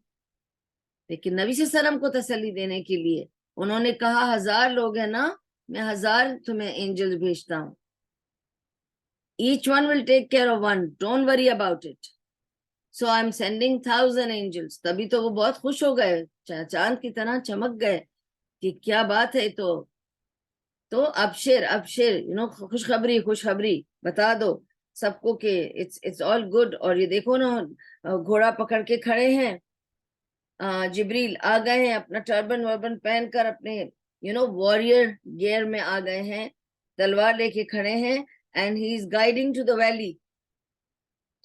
لیکن نبی صلی اللہ علیہ وسلم کو تسلی دینے کے لیے انہوں نے کہا 1000 لوگ ہیں نا، میں 1000 تمہیں اینجل بھیجتا ہوں. Each one will take care of one, don't worry about it. So I'm sending 1000 angels. تبھی تو وہ بہت خوش ہو گئے، چاند کی طرح چمک گئے کہ کیا بات ہے. تو ابشر ابشر، خوشخبری بتا دو سب کو کہ it's all good. اور یہ دیکھو نا گھوڑا پکڑ کے کھڑے ہیں، جبریل آ گئے ہیں اپنا ٹربن وربن پہن کر، اپنے وارئر گیئر میں آ گئے ہیں، تلوار لے کے کھڑے ہیں، and he is guiding to the valley.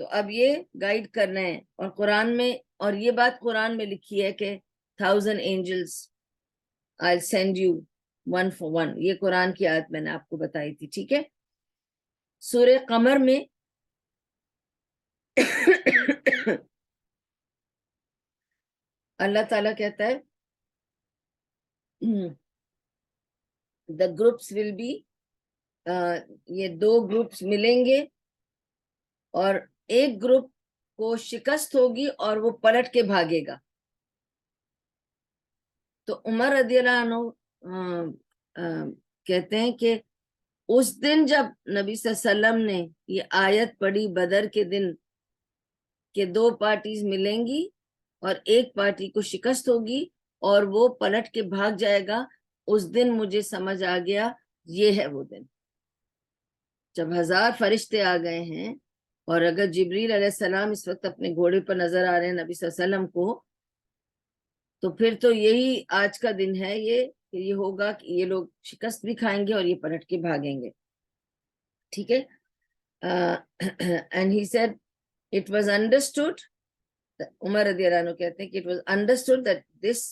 تو اب یہ گائیڈ کرنا ہے، اور قرآن میں، اور یہ بات قرآن میں لکھی ہے کہ 1000 angels I'll send you 1 for 1. یہ قرآن کی آیت میں نے آپ کو بتائی تھی. ٹھیک ہے. سورہ قمر میں اللہ تعالیٰ کہتا ہے the groups will be، یہ 2 گروپس ملیں گے، اور ایک گروپ کو شکست ہوگی اور وہ پلٹ کے بھاگے گا. تو عمر رضی اللہ عنہ کہتے ہیں کہ اس دن جب نبی صلی اللہ علیہ وسلم نے یہ آیت پڑھی بدر کے دن کہ 2 پارٹیز ملیں گی اور ایک پارٹی کو شکست ہوگی اور وہ پلٹ کے بھاگ جائے گا، اس دن مجھے سمجھ آ گیا یہ ہے وہ دن جب 1000 فرشتے آ گئے ہیں. اور اگر جبریل علیہ السلام اس وقت اپنے گھوڑے پر نظر آ رہے ہیں نبی صلی اللہ علیہ وسلم کو، تو پھر تو یہی آج کا دن ہے، یہ ہوگا کہ یہ لوگ شکست بھی کھائیں گے اور یہ پلٹ کے بھاگیں گے. ٹھیک ہے. and he said it was understood، عمر رضی اللہ عنہ کہتے ہیں کہ it was understood that this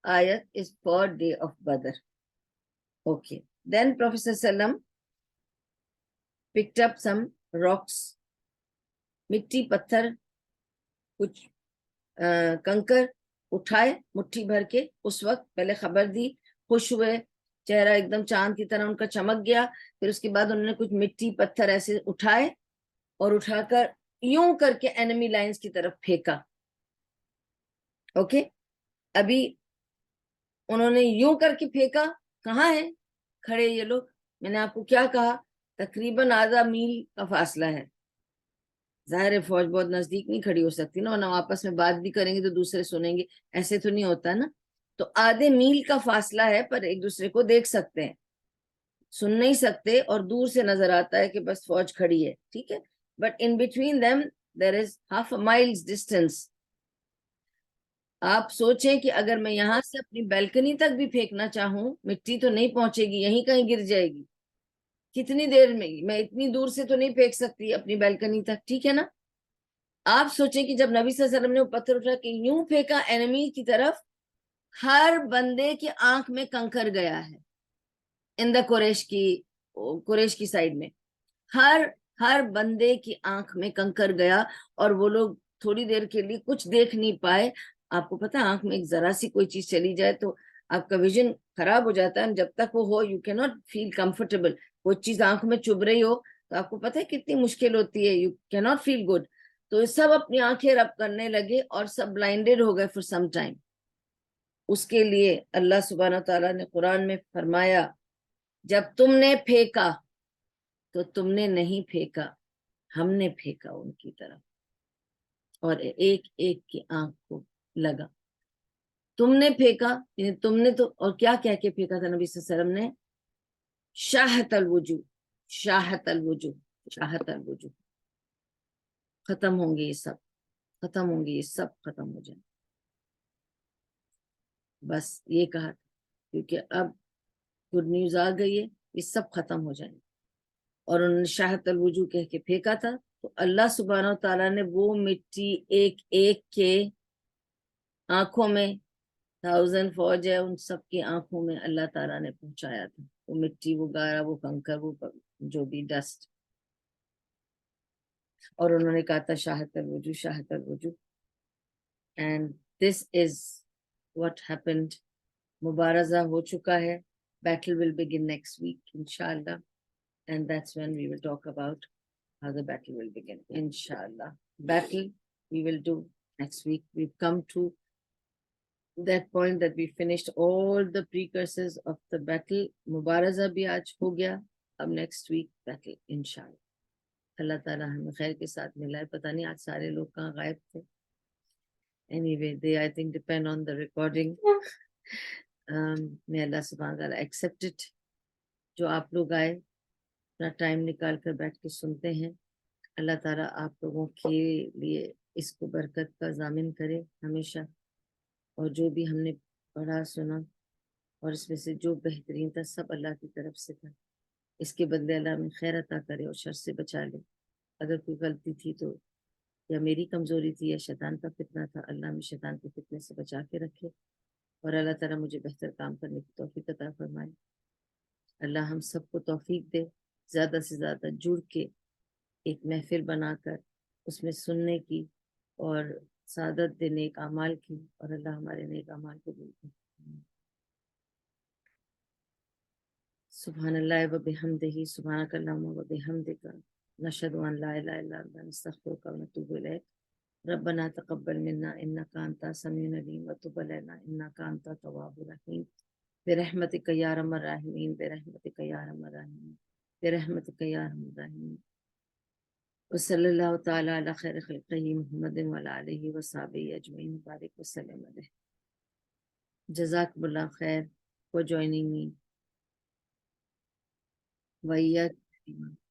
ayat is for day of Badr. Okay. Then Prophet ﷺ picked up some rocks، مٹی پتھر کچھ کنکر اٹھائے مٹھی بھر کے. اس وقت پہلے خبر دی، خوش ہوئے، چہرہ ایک دم چاند کی طرح ان کا چمک گیا. پھر اس کے بعد انہوں نے کچھ مٹی پتھر ایسے اٹھائے اور اٹھا کر یوں کر کے انیمی لائنز کی طرف پھینکا. اوکے. ابھی انہوں نے یوں کر کے پھینکا، کہاں ہیں کھڑے یہ لوگ؟ میں نے آپ کو کیا کہا، تقریباً آدھا میل کا فاصلہ ہے. ظاہر ہے فوج بہت نزدیک نہیں کھڑی ہو سکتی نا، ورنہ آپس میں بات بھی کریں گے تو دوسرے سنیں گے، ایسے تو نہیں ہوتا نا. تو آدھے میل کا فاصلہ ہے، پر ایک دوسرے کو دیکھ سکتے ہیں، سن نہیں سکتے، اور دور سے نظر آتا ہے کہ بس فوج کھڑی ہے. ٹھیک ہے. But in between them there is half a mile's distance. آپ سوچیں کہ اگر میں یہاں سے اپنی بیلکنی تک بھی پھینکنا چاہوں، مٹی تو نہیں پہنچے گی، یہیں کہیں گر جائے گی. کتنی دیر میں اتنی دور سے تو نہیں پھینک سکتی اپنی بیلکنی تک. ٹھیک ہے نا. آپ سوچیں کہ جب نبی صلی اللہ علیہ وسلم نے وہ پتھر اٹھا کہ یوں پھینکا انیمی کی طرف, ہر بندے کی آنکھ میں کنکر گیا ہے, ان دا قریش کی سائڈ میں ہر بندے کی آنکھ میں کنکر گیا, اور وہ لوگ تھوڑی دیر کے لیے کچھ دیکھ نہیں پائے. آپ کو پتا آنکھ میں ایک ذرا سی کوئی چیز چلی جائے تو آپ کا ویژن خراب ہو جاتا ہے, جب تک وہ ہو یو کی ناٹ فیل کمفرٹیبل. کوئی چیز آنکھ میں چبھ رہی ہو تو آپ کو پتا ہے کتنی مشکل ہوتی ہے, یو کی ناٹ فیل گڈ. تو سب اپنی آنکھیں رب کرنے لگے اور سب بلائنڈڈ ہو گئے فار سم ٹائم. اس کے لیے اللہ سبحانہ تعالیٰ نے قرآن میں فرمایا, جب تم نے پھینکا تو تم نے نہیں پھینکا, ہم نے پھینکا ان کی طرف, اور ایک ایک کی آنکھ کو لگا. تم نے پھینکا یعنی تم نے تو, اور کیا کہہ کے پھینکا تھا نبی صلی اللہ علیہ وسلم نے, شاہت الوجوہ, شاہت الوجوہ, شاہت الوجوہ. ختم ہوں گے یہ سب, ختم ہوں گے یہ سب, ختم ہو جائیں. بس یہ کہا تھا, کیونکہ اب گڈ نیوز آ گئی ہے, یہ سب ختم ہو جائیں. اور انہوں نے شاہت الوجوہ کہہ کے پھینکا تھا, تو اللہ سبحانہ و تعالیٰ نے وہ مٹی ایک ایک کے آنکھوں میں, 1000 فوج ہے ان سب کی آنکھوں میں اللہ تعالیٰ نے پہنچایا تھا. وہ مٹی, وہ گارا, وہ کنکر, وہ جو بھی ڈسٹ. اور انہوں نے کہا تھا شاہت الوجوہ, شاہت الوجوہ. And this is what happened. مبارزہ ہو چکا ہے. Battle will begin next week انشاءاللہ, and that's when we will talk about how the battle will begin inshallah. Battle we will do next week. We've come to that point that we finished all the precursors of the battle. مبارزہ بھی آج ہو گیا, اب next week battle انشاءاللہ. اللہ تعالیٰ ہمیں خیر کے ساتھ ملائے. پتہ نہیں آج سارے لوگ کہاں غائب تھے. Anyway, they I think depend on the recording. May Allah subhanahu wa ta'ala accept it. جو آپ لوگ آئے, اپنا ٹائم نکال کر بیٹھ کے سنتے ہیں, اللہ تعالیٰ آپ لوگوں کے لیے اس کو برکت کا ضامن کرے ہمیشہ. اور جو بھی ہم نے پڑھا سنا اور اس میں سے جو بہترین تھا سب اللہ کی طرف سے تھا. اس کے بدلے اللہ میں خیر عطا کرے اور شر سے بچا لے. اگر کوئی غلطی تھی تو یا میری کمزوری تھی یا شیطان کا فتنہ تھا, اللہ میں شیطان کے فتنے سے بچا کے رکھے, اور اللہ تعالیٰ مجھے بہتر کام کرنے کی توفیق عطا فرمائے. اللہ ہم سب کو توفیق دے زیادہ سے زیادہ جڑ کے ایک محفل بنا کر اس میں سننے کی, اور سعادت دے نیک اعمال کی, اور اللہ ہمارے نیک اعمال کو قبول کرے. سبحان اللہ و بحمدہ, سبحانک اللہم و بحمدک, نشہد ان لا الہ الا انت, نستغفرک و نتوب الیک. ربنا تقبل منا انک انت السمیع العلیم وتب علینا انک انت التواب الرحیم. برحمتک یا ارحم الراحمین, برحمتک یا ارحم الراحمین, برحمتک یا ارحم الراحمین. وصلی اللہ تعالی علی خیر خلقہ محمد وعلی آلہ وصحبہ اجمعین, بارک وسلم علیہ. جزاکم اللہ خیر for joining me. وَإِيَّاكَ